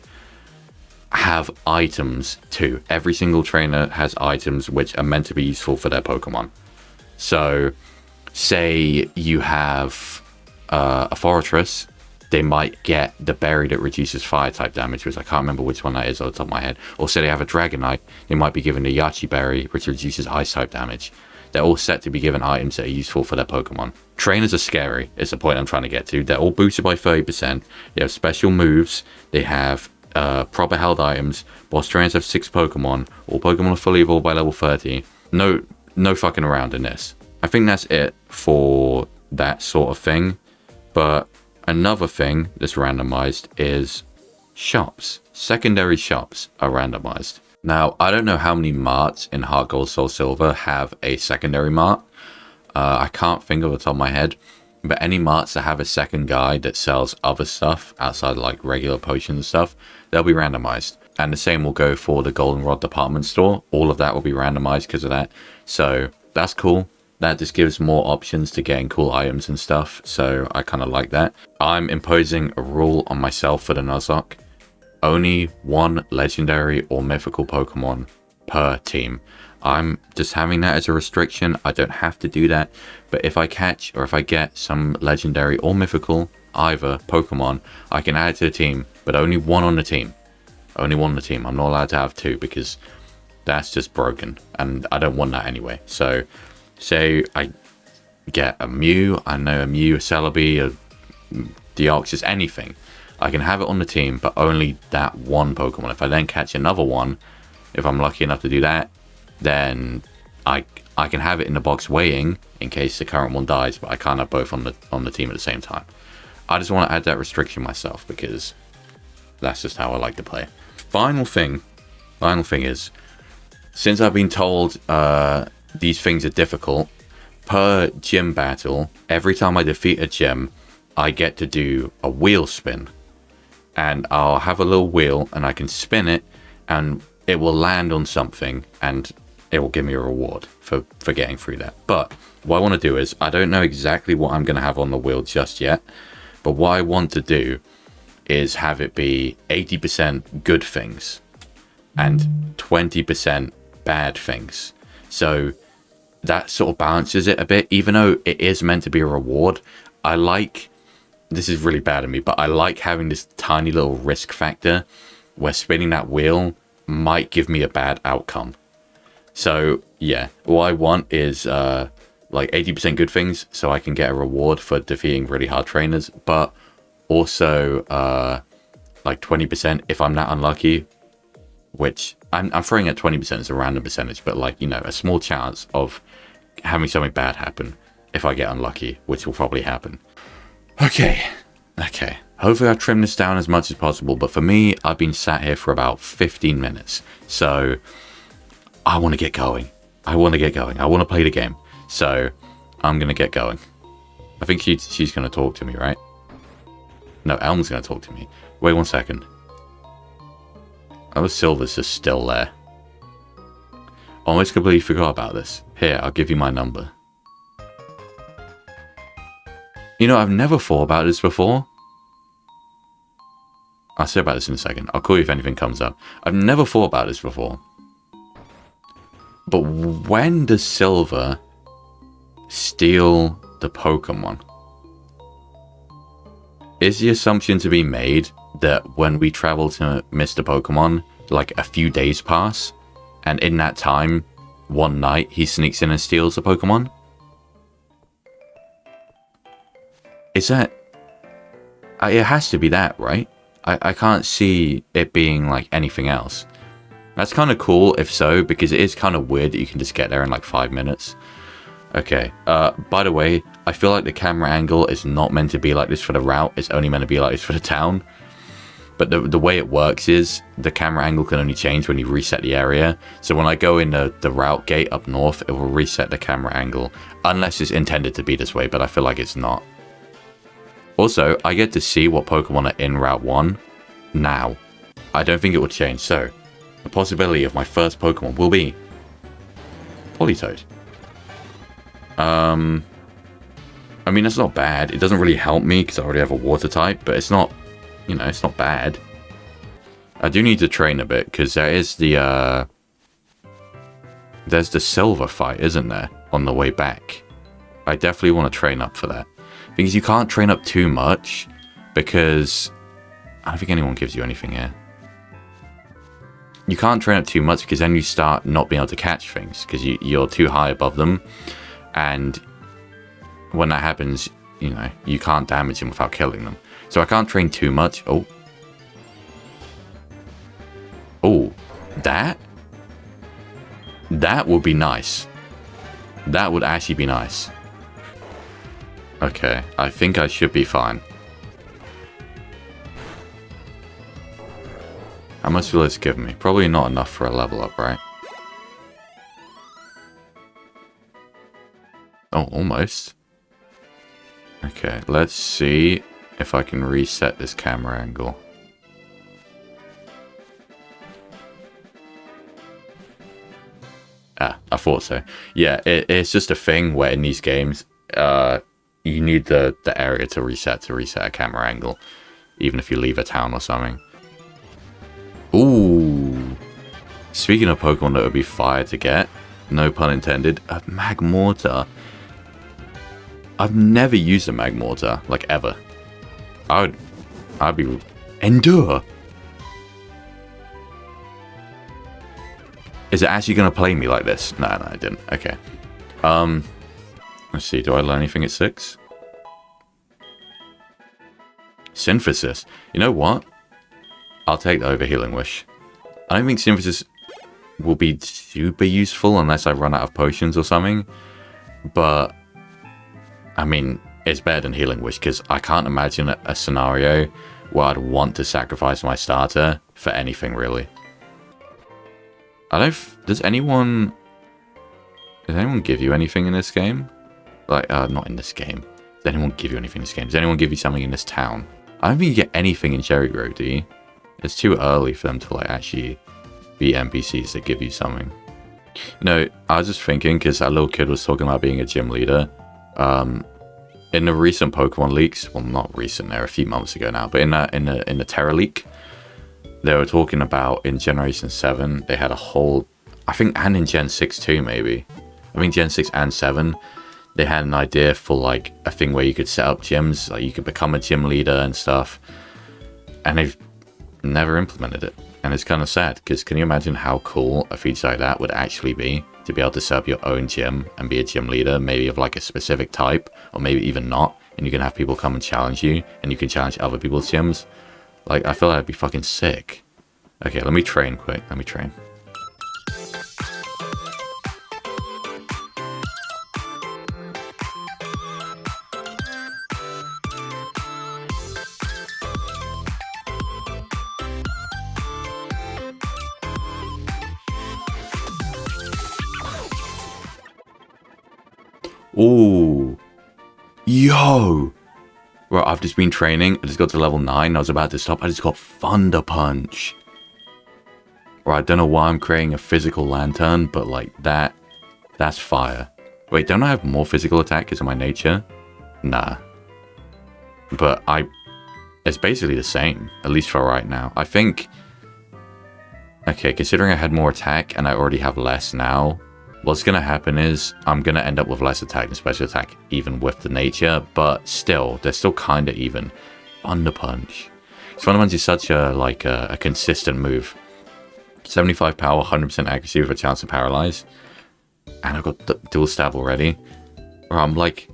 have items too. Every single trainer has items which are meant to be useful for their Pokemon. So say you have a Fortress, they might get the berry that reduces fire type damage, which I can't remember which one that is on the top of my head. Or say they have a Dragonite, they might be given the Yachi berry, which reduces ice type damage. They're all set to be given items that are useful for their Pokemon. Trainers are scary, is the point I'm trying to get to. They're all boosted by 30%. They have special moves. They have proper held items. Boss trainers have 6 Pokemon. All Pokemon are fully evolved by level 30. No fucking around in this. I think that's it for that sort of thing. But another thing that's randomized is shops. Secondary shops are randomized. Now, I don't know how many marts in HeartGold Soul Silver have a secondary mart. I can't think of the top of my head. But any marts that have a second guy that sells other stuff outside of like regular potions and stuff, they'll be randomized. And the same will go for the Goldenrod department store. All of that will be randomized because of that. So that's cool. That just gives more options to getting cool items and stuff. So I kind of like that. I'm imposing a rule on myself for the Nuzlocke. Only 1 legendary or mythical Pokemon per team. I'm just having that as a restriction. I don't have to do that. But if I catch or if I get some legendary or mythical, either Pokemon, I can add it to the team, but only 1 on the team. Only 1 on the team. I'm not allowed to have 2 because that's just broken. And I don't want that anyway. So say I get a Mew, I know a Mew, a Celebi, a Deoxys, anything. I can have it on the team, but only that 1 Pokemon. If I then catch another one, if I'm lucky enough to do that, then I can have it in the box waiting in case the current one dies, but I can't have both on the team at the same time. I just want to add that restriction myself because that's just how I like to play. Final thing is, since I've been told these things are difficult, per gym battle, every time I defeat a gym, I get to do a wheel spin. And I'll have a little wheel and I can spin it and it will land on something and it will give me a reward for getting through that. But what I want to do is, I don't know exactly what I'm going to have on the wheel just yet, but what I want to do is have it be 80% good things and 20% bad things. So that sort of balances it a bit, even though it is meant to be a reward. I like, this is really bad of me, but I like having this tiny little risk factor where spinning that wheel might give me a bad outcome. So yeah, what I want is like 80% good things so I can get a reward for defeating really hard trainers, but also like 20% if I'm that unlucky, which I'm throwing at 20% as a random percentage, but like, you know, a small chance of having something bad happen if I get unlucky, which will probably happen. Okay. Hopefully I've trimmed this down as much as possible, but for me, I've been sat here for about 15 minutes. So I want to get going. I want to play the game. So I'm going to get going. I think she's going to talk to me, right? No, Elm's going to talk to me. Wait 1 second. Oh, Silver's just still there. Almost completely forgot about this. Here, I'll give you my number. You know, I've never thought about this before. I'll say about this in a second. I'll call you if anything comes up. I've never thought about this before. But when does Silver steal the Pokemon? Is the assumption to be made that when we travel to Mr. Pokemon, like a few days pass, and in that time, one night, he sneaks in and steals the Pokemon? Is that... it has to be that, right? I can't see it being like anything else. That's kind of cool if so, because it is kind of weird that you can just get there in like 5 minutes. Okay, by the way, I feel like the camera angle is not meant to be like this for the route. It's only meant to be like this for the town. But the way it works is the camera angle can only change when you reset the area. So when I go in the route gate up north, it will reset the camera angle. Unless it's intended to be this way, but I feel like it's not. Also, I get to see what Pokemon are in Route 1 now. I don't think it will change, so the possibility of my first Pokemon will be Politoed. I mean, that's not bad. It doesn't really help me because I already have a water type, but it's not, you know, it's not bad. I do need to train a bit because there is the, there's the Silver fight, isn't there, on the way back. I definitely want to train up for that. Because you can't train up too much because I don't think anyone gives you anything here. You can't train up too much because then you start not being able to catch things because you're too high above them. And when that happens, you know, you can't damage them without killing them. So I can't train too much. Oh. Oh, that? That would be nice. That would actually be nice. Okay, I think I should be fine. How much will this give me? Probably not enough for a level up, right? Oh, almost. Okay, let's see if I can reset this camera angle. Ah, I thought so. Yeah, it's just a thing where in these games, you need the area to reset a camera angle, even if you leave a town or something. Ooh. Speaking of Pokemon that would be fire to get, no pun intended, a Magmortar. I've never used a Magmortar, like ever. I'd be... Endure! Is it actually going to play me like this? No, I didn't. Okay. Let's see, do I learn anything at 6? Synthesis. You know what? I'll take the over Healing Wish. I don't think Synthesis will be super useful unless I run out of potions or something. But, I mean, it's better than Healing Wish because I can't imagine a scenario where I'd want to sacrifice my starter for anything, really. Does anyone give you anything in this game? Like, not in this game. Does anyone give you anything in this game? Does anyone give you something in this town? I don't think you get anything in Cherry Grove, do you? It's too early for them to, like, actually be NPCs that give you something. No, I was just thinking, because that little kid was talking about being a gym leader. In the recent Pokemon leaks, well, not recent, they're a few months ago now, but in the Terra leak, they were talking about in Generation 7, they had a whole, I think, and in Gen 6 too, maybe. I think Gen 6 and 7, they had an idea for, like, a thing where you could set up gyms, like, you could become a gym leader and stuff. And they've never implemented it. And it's kind of sad, because can you imagine how cool a feature like that would actually be? To be able to set up your own gym and be a gym leader, maybe of, like, a specific type, or maybe even not. And you can have people come and challenge you, and you can challenge other people's gyms. Like, I feel like that'd be fucking sick. Okay, let me train quick. Let me train. Ooh. Yo. Right, I've just been training. I just got to level 9. I was about to stop. I just got Thunder Punch. Right, I don't know why I'm creating a physical lantern, but like that's fire. Wait, don't I have more physical attack because of my nature? Nah. But it's basically the same, at least for right now. I think, okay, considering I had more attack and I already have less now, what's going to happen is I'm going to end up with less attack and special attack, even with the nature, but still, they're still kind of even. Thunder Punch. Thunder Punch is such a consistent move. 75 power, 100% accuracy with a chance to paralyze. And I've got dual stab already. Or I'm like,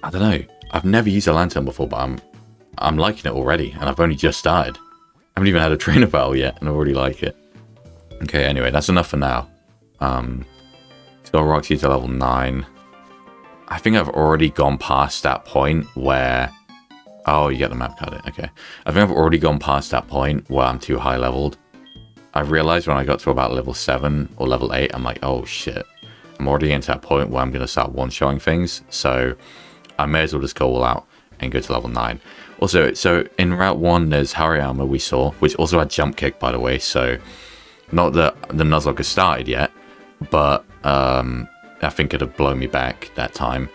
I don't know. I've never used a lantern before, but I'm liking it already, and I've only just started. I haven't even had a trainer battle yet, and I already like it. Okay, anyway, that's enough for now. Let's go Roxy to level 9. I think I've already gone past that point where... Oh, you get the map card. Okay. I think I've already gone past that point where I'm too high leveled. I realized when I got to about level 7 or level 8, I'm like, oh shit. I'm already into that point where I'm going to start one-showing things, so I may as well just go all out and go to level 9. Also, so in Route 1, there's Hariyama we saw, which also had jump kick, by the way, so not that the Nuzlocke has started yet, but I think it'd have blown me back that time.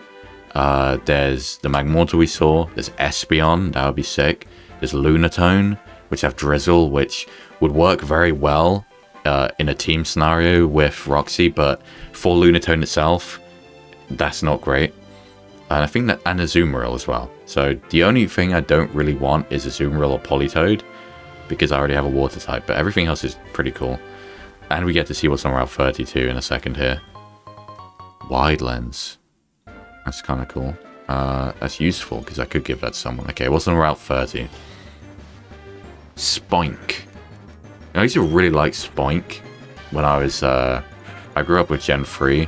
There's the Magmortar we saw, there's Espeon, that would be sick. There's Lunatone, which have Drizzle, which would work very well in a team scenario with Roxy, but for Lunatone itself, that's not great. And I think that, and Azumarill as well. So the only thing I don't really want is Azumarill or Politoed, because I already have a water type, but everything else is pretty cool. And we get to see what's on Route 32 in a second here. Wide Lens. That's kind of cool. That's useful, because I could give that to someone. Okay, what's on Route 30? Spoink. I used to really like Spoink when I was... I grew up with Gen 3,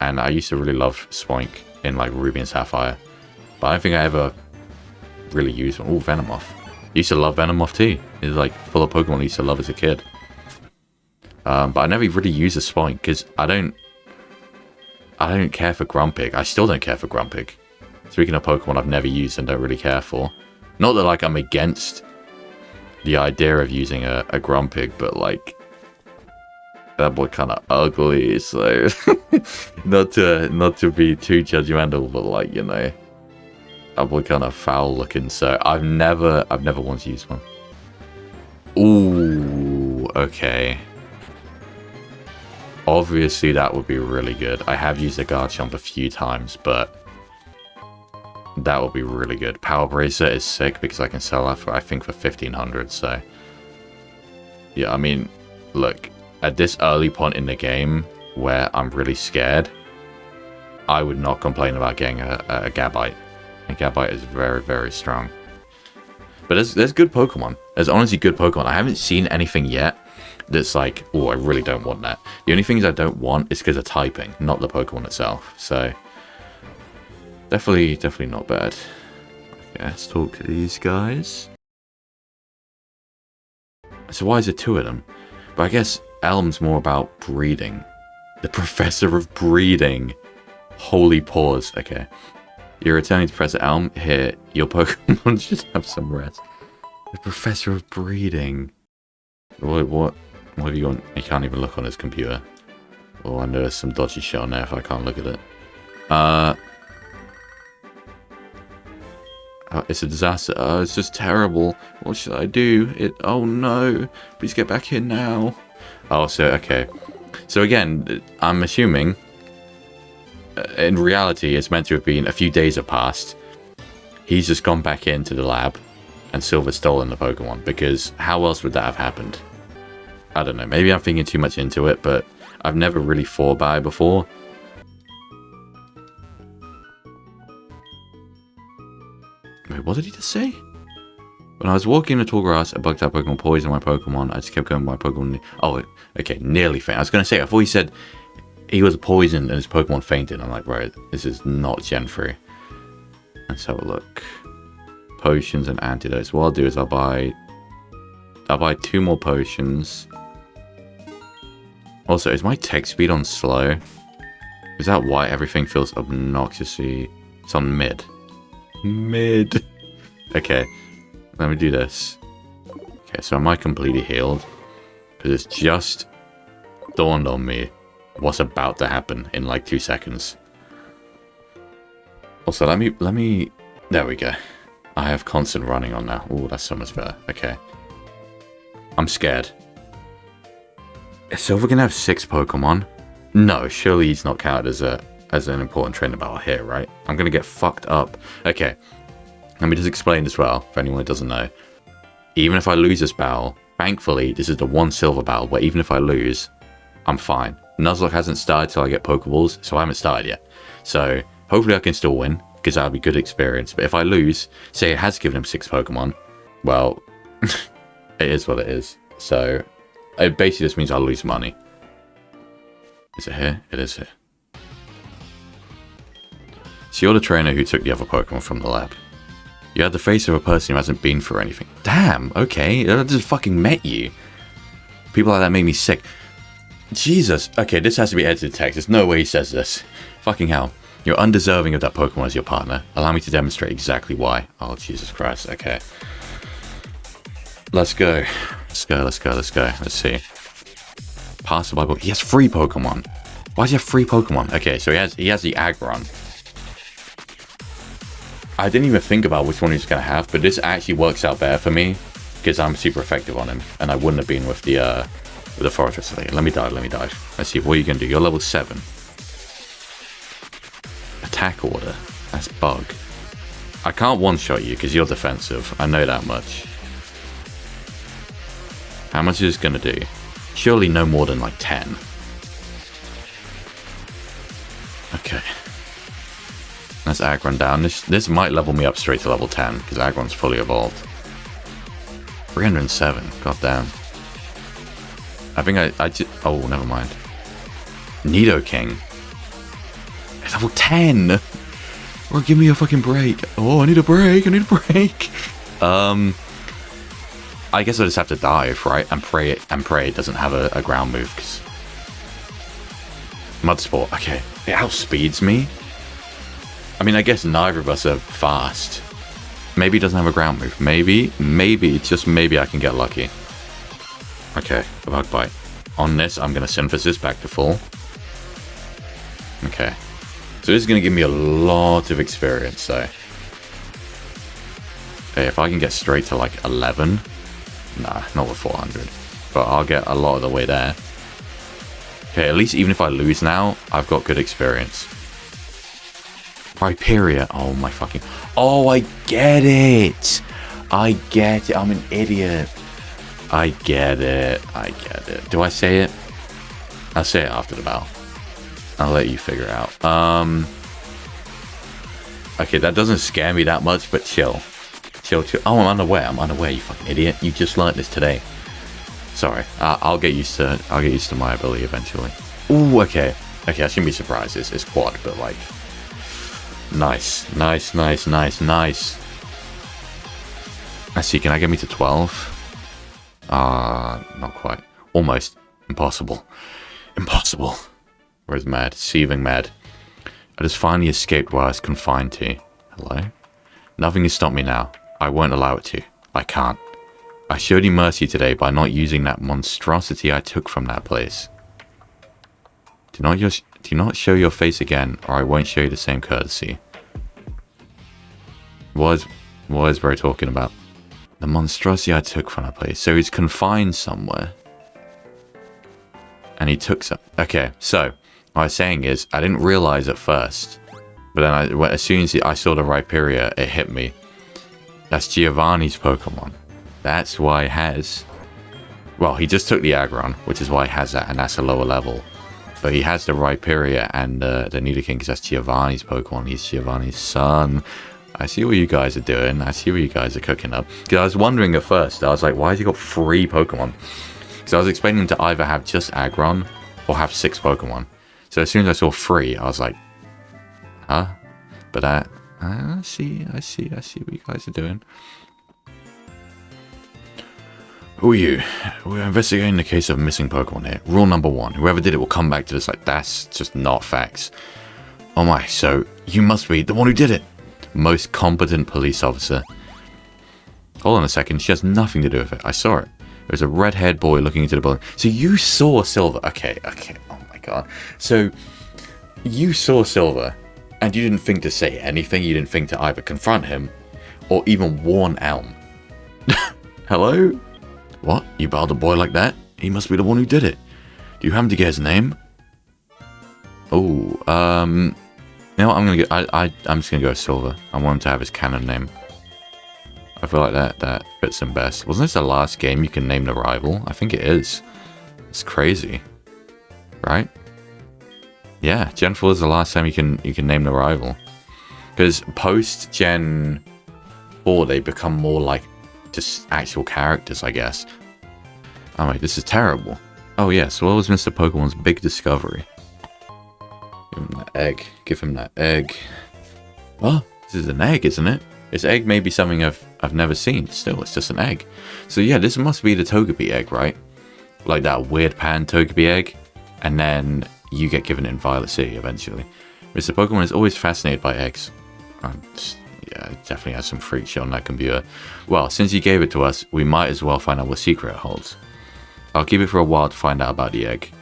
and I used to really love Spoink in like Ruby and Sapphire. But I don't think I ever really used one. Oh, Venomoth. I used to love Venomoth too. It's like full of Pokemon I used to love as a kid. But I never really used a Spoink, because I don't care for Grumpig. I still don't care for Grumpig. Speaking of Pokemon I've never used and don't really care for. Not that like I'm against the idea of using a Grumpig, but like that boy kind of ugly, so not to be too judgmental, but like, you know, that boy kind of foul looking, so I've never once used one. Ooh, okay. Obviously that would be really good. I have used a Garchomp a few times, but that would be really good. Power Bracer is sick because I can sell that for, I think, for 1500, so yeah, I mean, look, at this early point in the game where I'm really scared, I would not complain about getting a Gabite. A Gabite is very, very strong. But there's good Pokemon. There's honestly good Pokemon. I haven't seen anything yet that's like, oh, I really don't want that. The only things I don't want is because of typing, not the Pokemon itself. So, definitely not bad. Okay, let's talk to these guys. So why is there 2 of them? But I guess Elm's more about breeding. The Professor of Breeding. Holy pause. Okay. You're returning to Professor Elm. Here, your Pokemon should have some rest. The Professor of Breeding. What have you got? He can't even look on his computer. Oh, I know there's some dodgy shit on there if I can't look at it. It's a disaster. It's just terrible. What should I do? Oh no. Please get back here now. Oh, so, okay. So again, I'm assuming, in reality, it's meant to have been a few days have passed. He's just gone back into the lab, and Silver's stolen the Pokemon, because how else would that have happened? I don't know. Maybe I'm thinking too much into it, but I've never really thought about it before. Wait, what did he just say? When I was walking in the tall grass, a bug-type Pokemon poisoned my Pokemon. I just kept going with my Pokemon. Oh, okay, nearly faint. I was going to say, I thought he said he was poisoned and his Pokemon fainted. I'm like, right, this is not Gen 3. Let's have a look. Potions and antidotes. What I'll do is I'll buy 2 more potions. Also, is my text speed on slow? Is that why everything feels obnoxiously... It's on mid. Mid. Okay. Let me do this. Okay, so am I completely healed? Because it's just dawned on me what's about to happen in like 2 seconds. Also, let me... There we go. I have constant running on now. Oh, that's so much better. Okay. I'm scared. Is Silver gonna have 6 Pokemon? No, surely he's not counted as an important trainer battle here, right? I'm gonna get fucked up. Okay. Let me just explain as well, for anyone who doesn't know. Even if I lose this battle, thankfully, this is the one Silver battle where even if I lose, I'm fine. Nuzlocke hasn't started till I get Pokeballs, so I haven't started yet. So, hopefully I can still win, because that'll be good experience. But if I lose, say it has given him 6 Pokemon, well, it is what it is. So, it basically just means I'll lose money. Is it here? It is here. So you're the trainer who took the other Pokemon from the lab. You had the face of a person who hasn't been through anything. Damn, okay, I just fucking met you. People like that make me sick. Jesus. Okay, this has to be edited text. There's no way he says this. Fucking hell. You're undeserving of that Pokemon as your partner. Allow me to demonstrate exactly why. Oh, Jesus Christ. Okay. Let's go. Let's see. Pass the Bible. He has 3 Pokemon. Why does he have 3 Pokemon? Okay, so he has the Aggron. I didn't even think about which one he's going to have, but this actually works out better for me because I'm super effective on him, and I wouldn't have been with the Fortress. Let me dive. Let's see, what are you going to do? You're level 7. Attack order. That's bug. I can't one-shot you because you're defensive. I know that much. How much is this going to do? Surely no more than like 10. Okay. That's Aggron down. This might level me up straight to level 10 because Aggron's fully evolved. 307. God damn. I think I just... Oh, never mind. Nidoking. It's level 10! Oh, give me a fucking break. Oh, I need a break. I guess I just have to dive, right? And pray it doesn't have a ground move. Cause... Mud Sport. Okay. It outspeeds me. I mean, I guess neither of us are fast. Maybe it doesn't have a ground move. Maybe, just maybe I can get lucky. Okay, a Bug Bite. On this, I'm going to Synthesis back to full. Okay. So this is going to give me a lot of experience, though. Okay, if I can get straight to, like, 11. Nah, not with 400. But I'll get a lot of the way there. Okay, at least even if I lose now, I've got good experience. Rhyperior. Oh my fucking... Oh, I get it. I'm an idiot. I get it. Do I say it? I'll say it after the battle. I'll let you figure it out. Okay, that doesn't scare me that much, but chill. Chill. Oh, I'm unaware, you fucking idiot. You just learned this today. Sorry. I'll get used to my ability eventually. Ooh, okay. Okay, I shouldn't be surprised. It's quad, but like... Nice. Let's see, can I get me to 12? Not quite. Almost. Impossible. Where's Mad? Seething Mad. I just finally escaped where I was confined to. Hello? Nothing can stop me now. I won't allow it to. I can't. I showed you mercy today by not using that monstrosity I took from that place. Do not show your face again, or I won't show you the same courtesy. What is Bro talking about? The monstrosity I took from that place. So he's confined somewhere. And he took some... Okay, so, what I was saying is, I didn't realize at first. But then, as soon as I saw the Rhyperior, it hit me. That's Giovanni's Pokemon. That's why it has... Well, he just took the Aggron, which is why it has that, and that's a lower level. But he has the Rhyperior and the Nidoking, because that's Giovanni's Pokemon. He's Giovanni's son. I see what you guys are doing. I see what you guys are cooking up. Because I was wondering at first, I was like, why has he got 3 Pokemon? Because I was expecting him to either have just Aggron or have 6 Pokemon. So as soon as I saw 3, I was like, huh? But I see what you guys are doing. Who are you? We're investigating the case of missing Pokemon here. Rule number 1. Whoever did it will come back to this like, that's just not facts. Oh my, so you must be the one who did it. Most competent police officer. Hold on a second, she has nothing to do with it. I saw it. There's a red-haired boy looking into the building. So you saw Silver. Okay. Oh my god. So you saw Silver and you didn't think to say anything. You didn't think to either confront him or even worn elm. Hello? What? You battled a boy like that? He must be the one who did it. Do you happen to get his name? Oh, you know what, I'm gonna go. I'm just gonna go with Silver. I want him to have his canon name. I feel like that fits him best. Wasn't this the last game you can name the rival? I think it is. It's crazy, right? Yeah, Gen 4 is the last time you can name the rival. Because post Gen 4, they become more like just actual characters, I guess. Oh wait, this is terrible. Oh yeah, so what was Mr. Pokemon's big discovery? Give him that egg. Give him that egg. Oh, this is an egg, isn't it? This egg may be something I've never seen. Still, it's just an egg. So yeah, this must be the Togepi egg, right? Like that weird pan Togepi egg. And then you get given it in Violet City eventually. Mr. Pokemon is always fascinated by eggs. Yeah, it definitely has some freak shit on that computer. Well, since he gave it to us, we might as well find out what secret it holds. I'll keep it for a while to find out about the egg.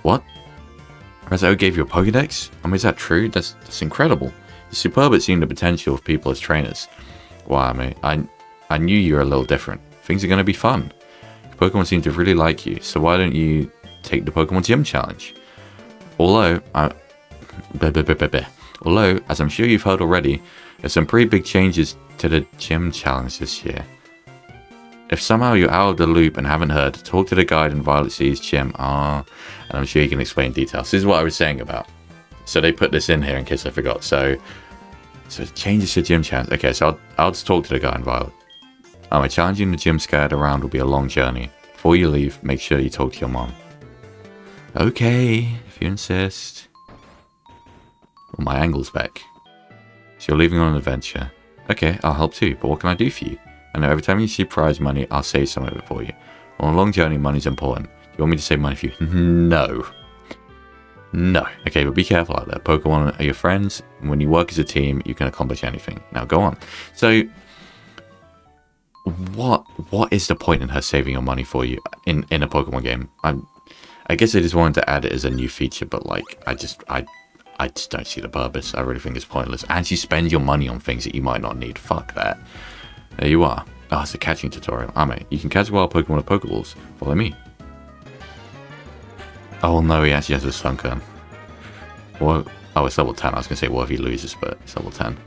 What? Rezo gave you a Pokedex? I mean, is that true? That's incredible. It's superb at seeing the potential of people as trainers. Wow, mate, I knew you were a little different. Things are going to be fun. Pokemon seem to really like you, so why don't you take the Pokemon Gym Challenge? Although, as I'm sure you've heard already, there's some pretty big changes to the Gym Challenge this year. If somehow you're out of the loop and haven't heard, talk to the guide in Violet City's gym. And I'm sure you can explain details. This is what I was saying about. So they put this in here in case I forgot. So it changes to Gym Challenge. Okay, so I'll just talk to the guy in Violet. Challenging the gym scattered around will be a long journey. Before you leave, make sure you talk to your mom. Okay, if you insist. Well, my angle's back. So you're leaving on an adventure. Okay, I'll help too, but what can I do for you? I know every time you see prize money, I'll save some of it for you. On a long journey, money's important. You want me to save money for you? No. No. Okay, but be careful out there. Pokemon are your friends. When you work as a team, you can accomplish anything. Now, go on. So, what is the point in her saving your money for you in a Pokemon game? I guess they just wanted to add it as a new feature, but like, I just don't see the purpose. I really think it's pointless. And you spend your money on things that you might not need. Fuck that. There you are. Oh, it's a catching tutorial. Mate, you can catch wild Pokemon with Pokeballs. Follow me. Oh no, he actually has a Sunkern. What? Oh, it's level 10. I was going to say, what if he loses, but it's level 10.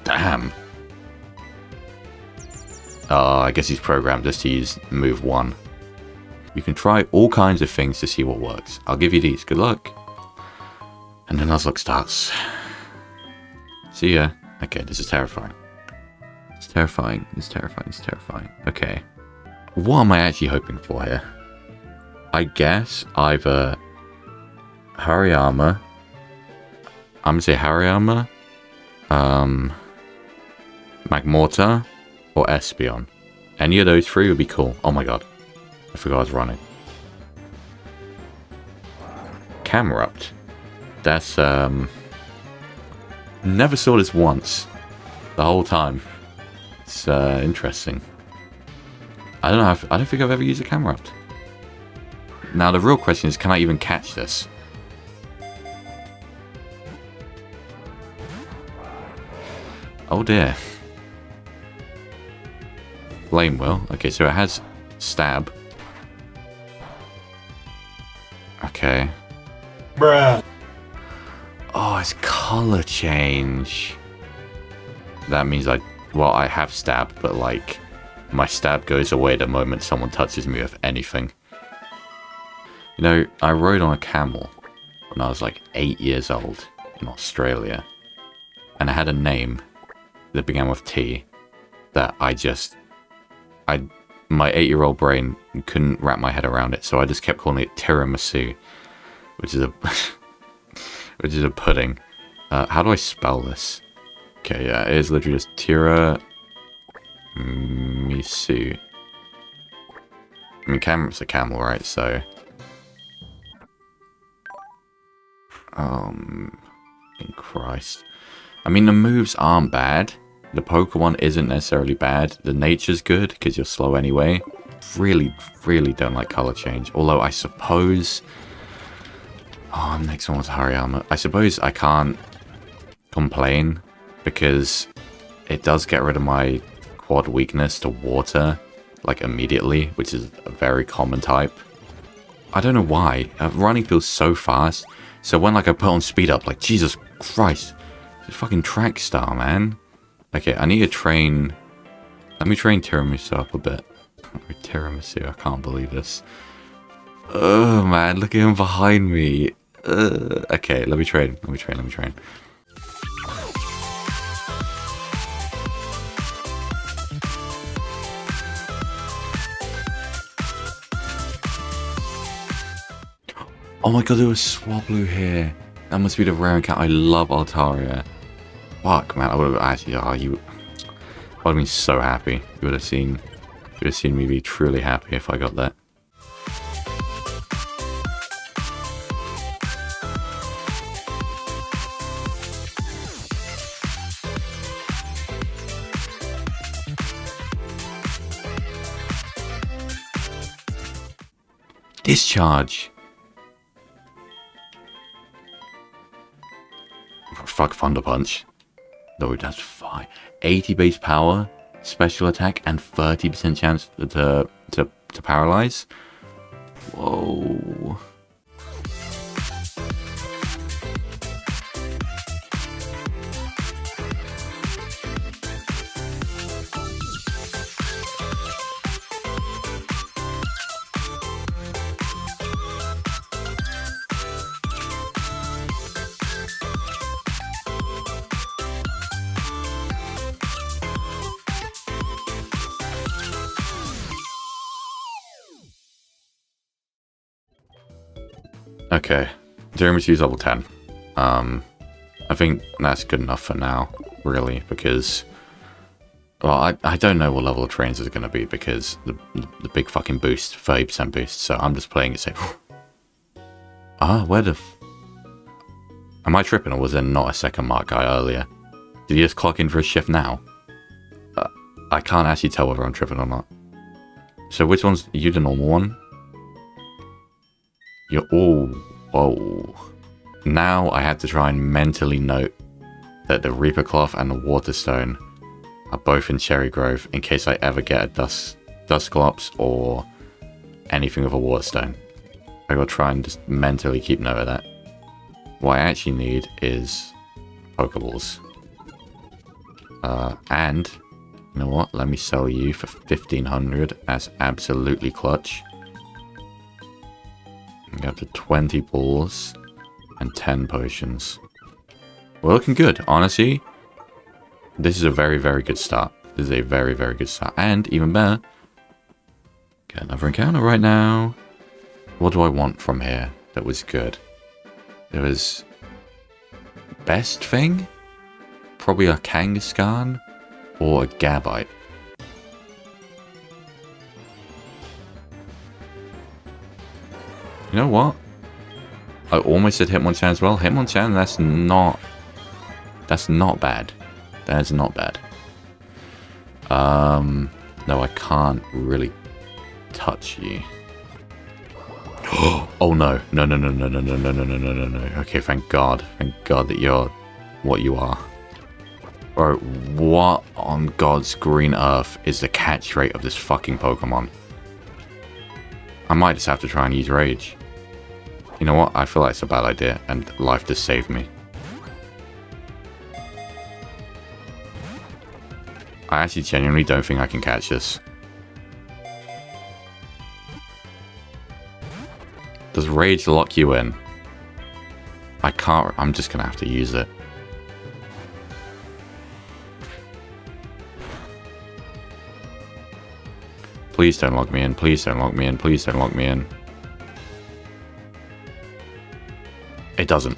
Damn. Oh, I guess he's programmed just to use move 1. You can try all kinds of things to see what works. I'll give you these. Good luck. And the Nuzlocke starts. See ya. Okay, this is terrifying. It's terrifying. It's terrifying. It's terrifying. Okay. What am I actually hoping for here? I guess either Hariyama. I'm gonna say Hariyama, Magmortar, or Espeon. Any of those three would be cool. Oh my god. I forgot I was running. Camerupt. That's, never saw this once. The whole time. It's, interesting. I don't think I've ever used a Camerupt. Now the real question is, can I even catch this? Oh dear. Flame Wheel. Okay, so it has Stab. Okay. Bruh. Oh, it's color change. That means I have Stab, but like, my Stab goes away the moment someone touches me with anything. You know, I rode on a camel when I was like 8 years old in Australia. And I had a name that began with T that my 8-year-old brain couldn't wrap my head around it, so I just kept calling it tiramisu, which is a pudding. How do I spell this? Okay, yeah, it is literally just tiramisu. I mean, Camerupt's a camel, right? So, in Christ. I mean, the moves aren't bad. The Pokemon isn't necessarily bad. The nature's good, because you're slow anyway. Really, really don't like color change. Although, I suppose... Oh, next one was Hariyama. I suppose I can't complain, because it does get rid of my quad weakness to water, like immediately, which is a very common type. I don't know why. Running feels so fast. So when like I put on speed up, like Jesus Christ, it's a fucking track star, man. Okay, I need to train. Let me train Tiramisu up a bit. Tiramisu, I can't believe this. Oh man, look at him behind me. Okay, let me train. Oh my god, there was Swablu here. That must be the rare encounter. I love Altaria. Fuck, man, I would have actually. Oh, I would have been so happy. You would have seen me be truly happy if I got that. Discharge. Fuck Thunder Punch. No, that's fine. 80 base power, special attack, and 30% chance to paralyze. Whoa. Okay, Tiramisu's level 10. I think that's good enough for now, really, because... Well, I don't know what level of trains is going to be, because the big fucking boost, 30% boost, so I'm just playing it safe. Where the... Am I tripping, or was there not a second mark guy earlier? Did he just clock in for a shift now? I can't actually tell whether I'm tripping or not. So which one's... You the normal one? You're all... Whoa. Now I have to try and mentally note that the Reaper Cloth and the Waterstone are both in Cherry Grove in case I ever get a Dusclops or anything with a Waterstone. I gotta try and just mentally keep note of that. What I actually need is Pokeballs. And, you know what? Let me sell you for 1,500. That's absolutely clutch. Get up to 20 balls and 10 potions. We're looking good, honestly. This is a very, very good start. This is a very, very good start. And even better, get another encounter right now. What do I want from here that was good? There was... Best thing? Probably a Kangaskhan or a Gabite. You know what? I almost said Hitmonchan as well. Hitmonchan, that's not bad. That is not bad. No, I can't really touch you. Oh no. No. Okay, thank God that you're what you are. Bro, what on God's green earth is the catch rate of this fucking Pokemon? I might just have to try and use Rage. You know what? I feel like it's a bad idea, and life just saved me. I actually genuinely don't think I can catch this. Does Rage lock you in? I can't. I'm just gonna have to use it. Please don't lock me in. Please don't lock me in. Please don't lock me in. It doesn't.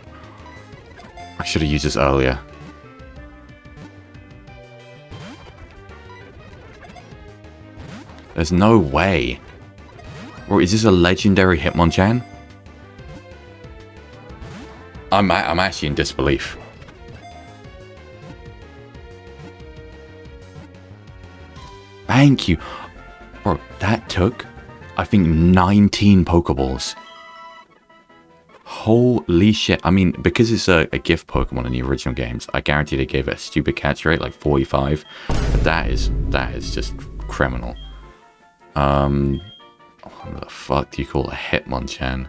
I should have used this earlier. There's no way. Or is this a legendary Hitmonchan? I'm actually in disbelief. Thank you. Bro, that took, I think, 19 Pokeballs. Holy shit. I mean, because it's a gift Pokemon in the original games, I guarantee they gave it a stupid catch rate, like 45. But that is just criminal. What the fuck do you call a Hitmonchan?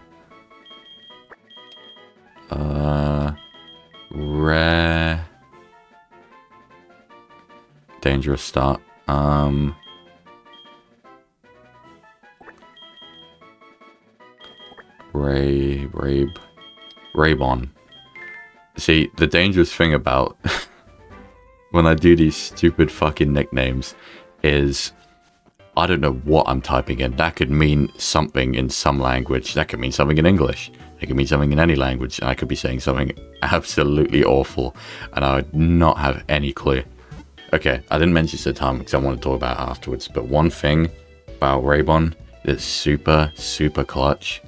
Rare. Dangerous start. Raybon. See, the dangerous thing about when I do these stupid fucking nicknames is I don't know what I'm typing in. That could mean something in some language. That could mean something in English. It could mean something in any language. And I could be saying something absolutely awful. And I would not have any clue. Okay, I didn't mention this at the time because I want to talk about it afterwards. But one thing about Raybon that's super, super clutch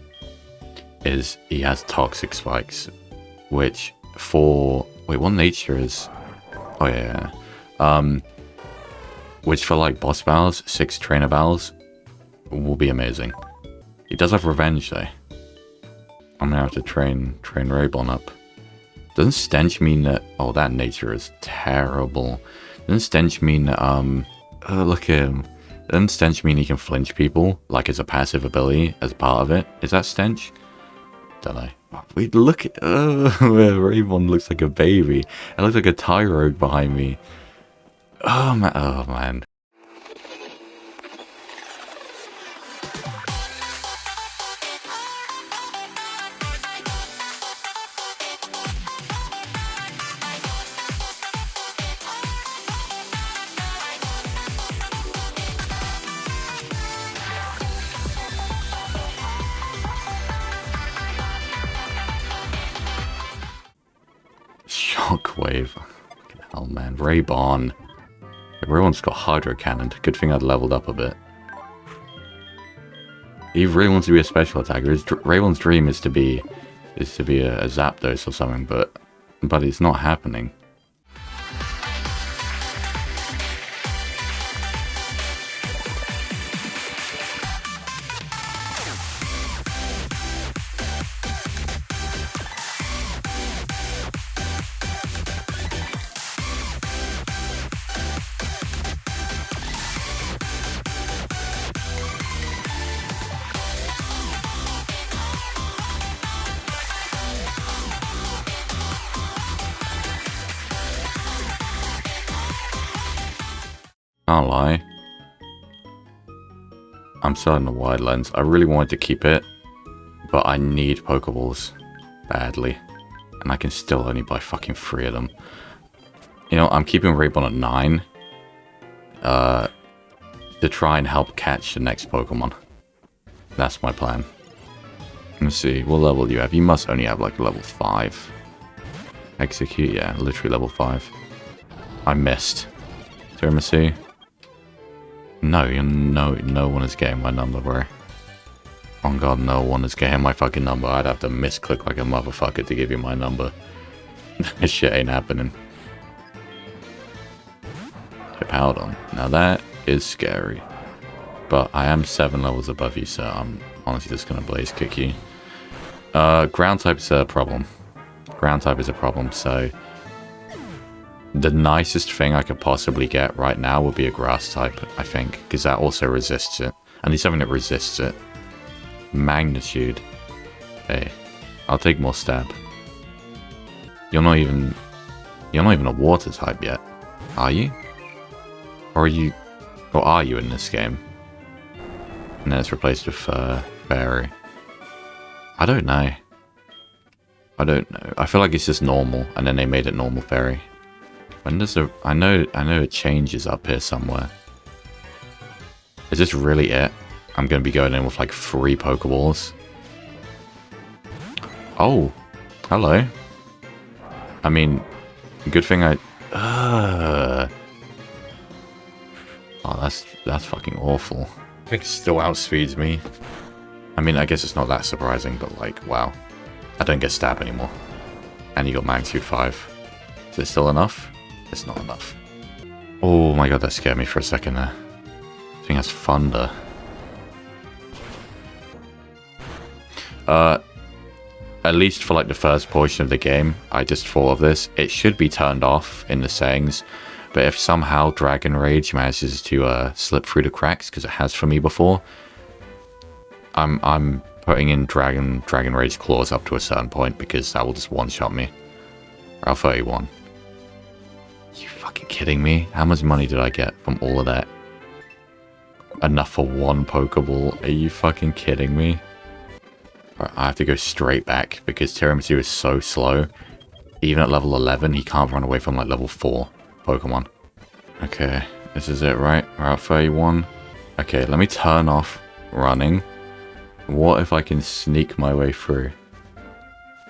is he has toxic spikes. Which for... Wait, what nature is... Oh, yeah. Which for like boss battles, 6 trainer battles, will be amazing. He does have revenge though. I'm gonna have to train Raybon up. Doesn't stench mean that... Oh, that nature is terrible. Doesn't stench mean that, look at him. Doesn't stench mean he can flinch people, like as a passive ability, as part of it? Is that stench? Don't know. Wait, look at... Raybon looks like a baby. It looks like a Tyrogue behind me. Oh man. Shockwave. Fucking hell, man. Raybon. Everyone's got Hydro Cannon. Good thing I'd leveled up a bit. He really wants to be a special attacker. Raybon's dream is to be a Zapdos or something, but it's not happening. Can't lie. I'm selling the wide lens. I really wanted to keep it, but I need Pokeballs badly. And I can still only buy fucking 3 of them. You know, I'm keeping Raybon at 9. To try and help catch the next Pokemon. That's my plan. Let me see, what level do you have? You must only have like level 5. Execute, yeah, literally level 5. I missed. Tiramisu. No, no one is getting my number, bro. Oh god, no one is getting my fucking number. I'd have to misclick like a motherfucker to give you my number. This shit ain't happening. Hippowdon. Now that is scary. But I am 7 levels above you, so I'm honestly just gonna blaze kick you. Ground type is a problem. Ground type is a problem, so... The nicest thing I could possibly get right now would be a grass type, I think, because that also resists it. I need something that resists it. Magnitude. Hey, I'll take more stab. You're not even a water type yet, are you? Or are you in this game? And then it's replaced with fairy. I don't know. I feel like it's just normal, and then they made it normal fairy. When does the... I know it changes up here somewhere. Is this really it? I'm going to be going in with like 3 Pokeballs. Oh, hello. I mean, good thing I... Oh, that's fucking awful. I think it still outspeeds me. I mean, I guess it's not that surprising, but like, wow. I don't get stab anymore. And you got magnitude 5. Is it still enough? It's not enough. Oh my god, that scared me for a second there. I think that's thunder. at least for like the first portion of the game, I just thought of this. It should be turned off in the settings, but if somehow Dragon Rage manages to slip through the cracks, because it has for me before, I'm putting in Dragon Rage claws up to a certain point, because that will just one-shot me. Route 31. You fucking kidding me? How much money did I get from all of that? Enough for one Pokeball? Are you fucking kidding me? Right, I have to go straight back because Tiramisu is so slow. Even at level 11, he can't run away from like level 4 Pokemon. Okay, this is it, right? Route 31. Okay, let me turn off running. What if I can sneak my way through?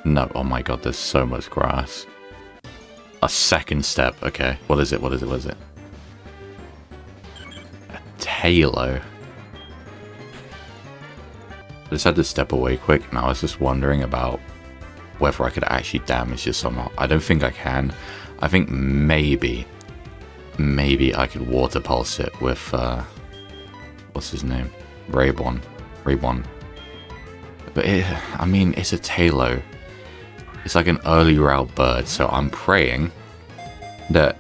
No, oh my god, there's so much grass. A second step, okay. What is it? What is it? What is it? Halo. I just had to step away quick, and I was just wondering about whether I could actually damage this or not. I don't think I can. I think maybe I could water pulse it with what's his name? Raybon. But I mean, it's a Talo. It's like an early route bird, so I'm praying that,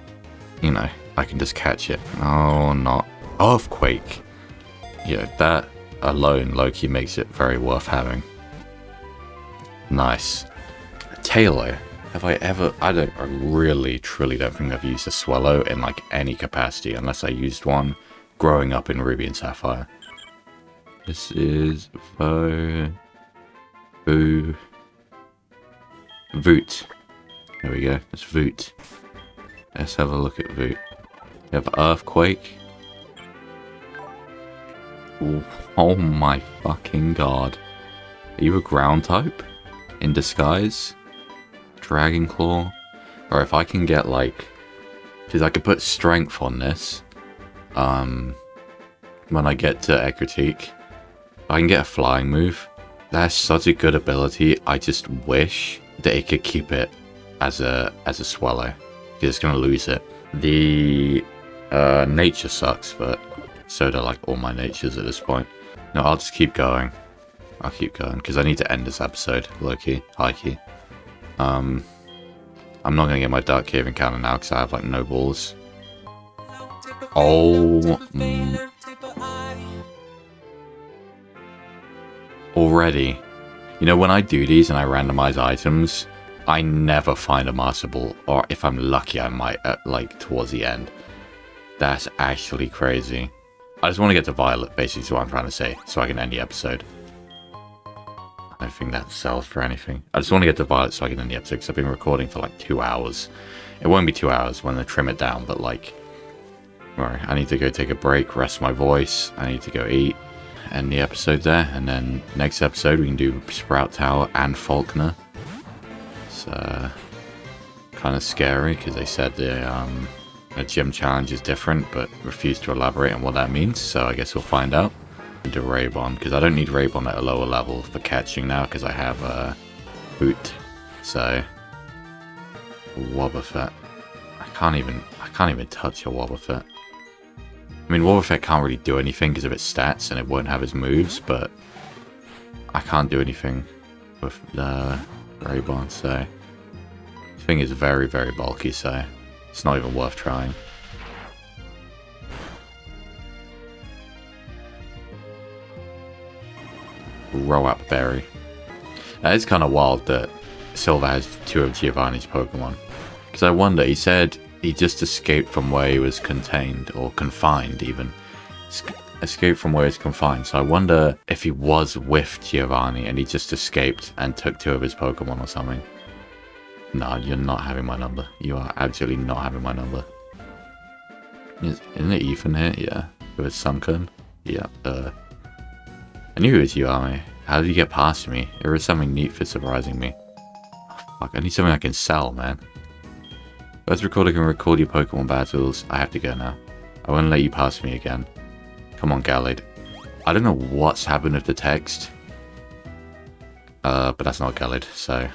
you know, I can just catch it. Oh, not Earthquake. Yeah, that alone low-key makes it very worth having. Nice. Talo. Have I ever... I really, truly don't think I've used a Swallow in like any capacity, unless I used one growing up in Ruby and Sapphire. This is Voot. There we go. It's Voot. Let's have a look at Voot. We have Earthquake. Ooh, oh my fucking god. Are you a ground type? In disguise? Dragon Claw? Or if I can get like... because I could put strength on this. When I get to Ekritique. I can get a flying move. That's such a good ability. I just wish that it could keep it as a Swallow. Because it's going to lose it. The nature sucks, but so do like all my natures at this point. No, I'll just keep going. I'll keep going because I need to end this episode. Low-key, high-key. I'm not going to get my Dark Cave encounter now because I have like no balls. Oh. Already. You know, when I do these and I randomize items, I never find a Master Ball. Or if I'm lucky, I might like towards the end. That's actually crazy. I just want to get to Violet, basically, is what I'm trying to say, so I can end the episode. I don't think that sells for anything. I just want to get to Violet so I can end the episode, because I've been recording for like 2 hours. It won't be 2 hours when they trim it down, but like... Alright, I need to go take a break, rest my voice, I need to go eat, end the episode there, and then next episode we can do Sprout Tower and Falkner. It's kind of scary, because they said the gym challenge is different, but refuse to elaborate on what that means, so I guess we'll find out. Into Raybon, because I don't need Raybon at a lower level for catching now, because I have Boot. So Wobbuffet. I can't even touch a Wobbuffet. I mean, Wobbuffet can't really do anything because of its stats, and it won't have its moves, but I can't do anything with the Raybon, so this thing is very, very bulky, so it's not even worth trying. Roap Berry. That is kind of wild that Silver has 2 of Giovanni's Pokemon. Because I wonder, he said he just escaped from where he was contained, or confined even. Escaped from where he was confined, so I wonder if he was with Giovanni and he just escaped and took 2 of his Pokemon or something. No, you're not having my number. You are absolutely not having my number. Isn't it Ethan here? Yeah. With Sunken? Yeah. I knew it was you, Army. How did you get past me? There is something neat for surprising me. Oh, fuck, I need something I can sell, man. First recorder can record your Pokemon battles. I have to go now. I won't let you pass me again. Come on, Gallade. I don't know what's happened with the text. But that's not Gallade, so...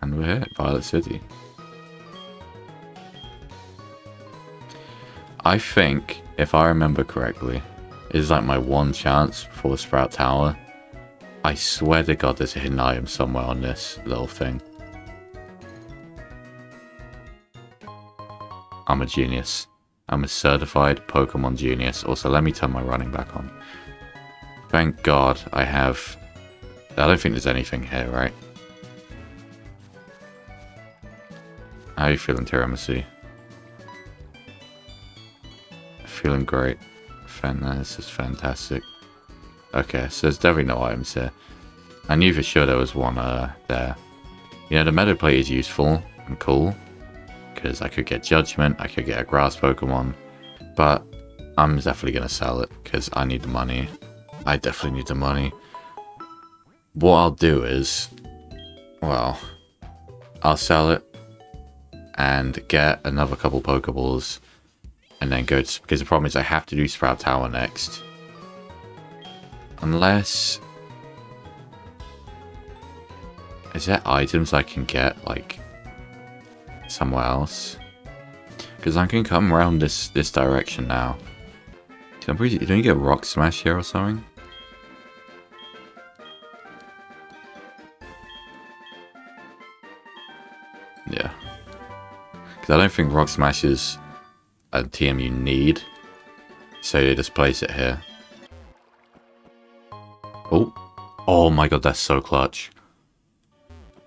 And we're here at Violet City. I think, if I remember correctly, it's like my one chance before Sprout Tower. I swear to God there's a hidden item somewhere on this little thing. I'm a genius. I'm a certified Pokemon genius. Also, let me turn my running back on. Thank God I have... I don't think there's anything here, right? How are you feeling, Tiramisu? Feeling great. This is fantastic. Okay, so there's definitely no items here. I knew for sure there was one there. You know, the Meadow Plate is useful and cool. Because I could get Judgment, I could get a Grass Pokemon. But I'm definitely going to sell it because I need the money. I definitely need the money. What I'll do is... Well, I'll sell it. And get another couple Pokeballs. And then go to... Because the problem is I have to do Sprout Tower next. Unless... Is there items I can get, like... somewhere else? Because I can come around this direction now. I'm pretty... Don't you get Rock Smash here or something? Yeah. Because I don't think Rock Smash is a TM you need. So you just place it here. Oh. Oh my god, that's so clutch.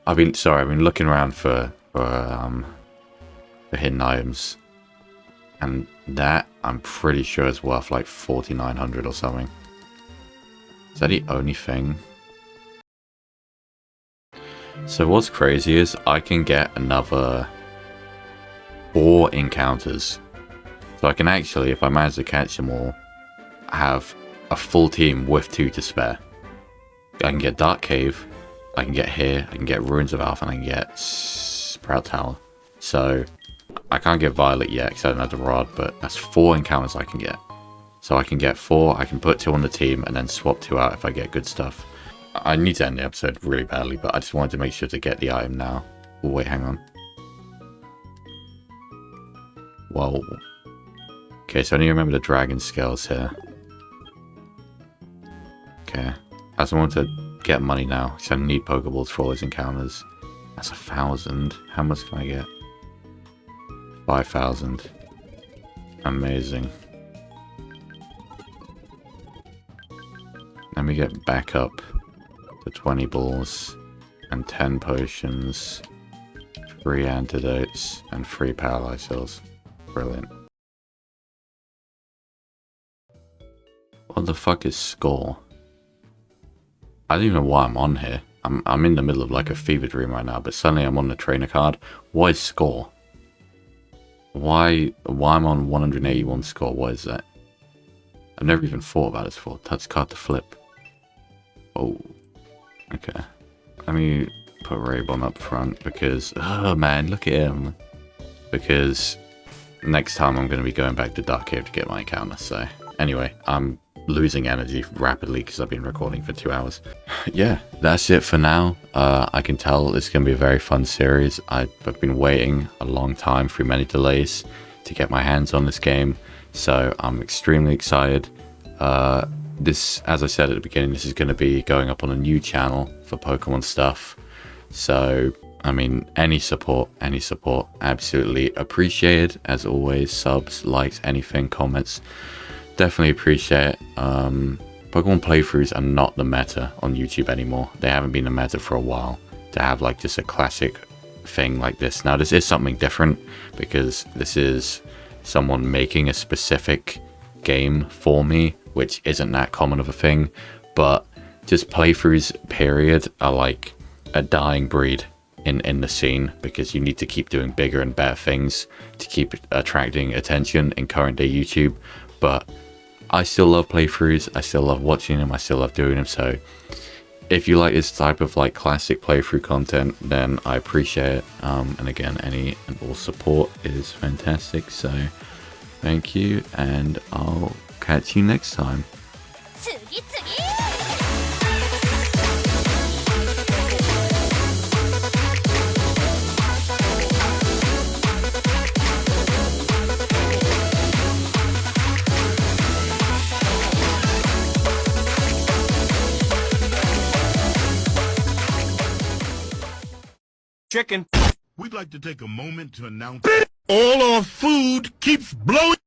I've been looking around for hidden items. And that, I'm pretty sure is worth like 4,900 or something. Is that the only thing? So what's crazy is I can get another 4 encounters. So I can actually, if I manage to catch them all, have a full team with 2 to spare. I can get Dark Cave, I can get here, I can get Ruins of Alpha, and I can get Sprout Tower. So I can't get Violet yet because I don't have the Rod, but that's 4 encounters I can get. So I can get 4, I can put 2 on the team, and then swap 2 out if I get good stuff. I need to end the episode really badly, but I just wanted to make sure to get the item now. Oh, wait, hang on. Whoa. Okay, so I need to remember the dragon scales here. Okay. I just want to get money now, because I need Pokeballs for all those encounters. That's 1,000. How much can I get? 5,000. Amazing. Let me get back up to 20 balls and 10 potions, 3 antidotes, and 3 paralyze cells. Brilliant. What the fuck is score? I don't even know why I'm on here. I'm in the middle of like a fever dream right now, but suddenly I'm on the trainer card. What is score? Why I'm on 181 score? What is that? I've never even thought about this before. Touch card to flip. Oh. Okay. Let me put Raybon up front because... Oh man, look at him. Because next time I'm going to be going back to Dark Cave to get my encounter, so... Anyway, I'm losing energy rapidly because I've been recording for 2 hours. Yeah, that's it for now. I can tell it's going to be a very fun series. I've been waiting a long time through many delays to get my hands on this game, so I'm extremely excited. This, as I said at the beginning, this is going to be going up on a new channel for Pokemon stuff. So, I mean, any support, absolutely appreciated. As always, subs, likes, anything, comments. Definitely appreciate it. Pokemon playthroughs are not the meta on YouTube anymore. They haven't been the meta for a while to have like just a classic thing like this. Now this is something different because this is someone making a specific game for me, which isn't that common of a thing, but just playthroughs period are like a dying breed in the scene because you need to keep doing bigger and better things to keep attracting attention in current day YouTube. But I still love playthroughs, I still love watching them, I still love doing them, so if you like this type of like classic playthrough content, then I appreciate it. And again, any and all support is fantastic, so thank you, and I'll catch you next time. Chicken. We'd like to take a moment to announce all our food keeps blowing.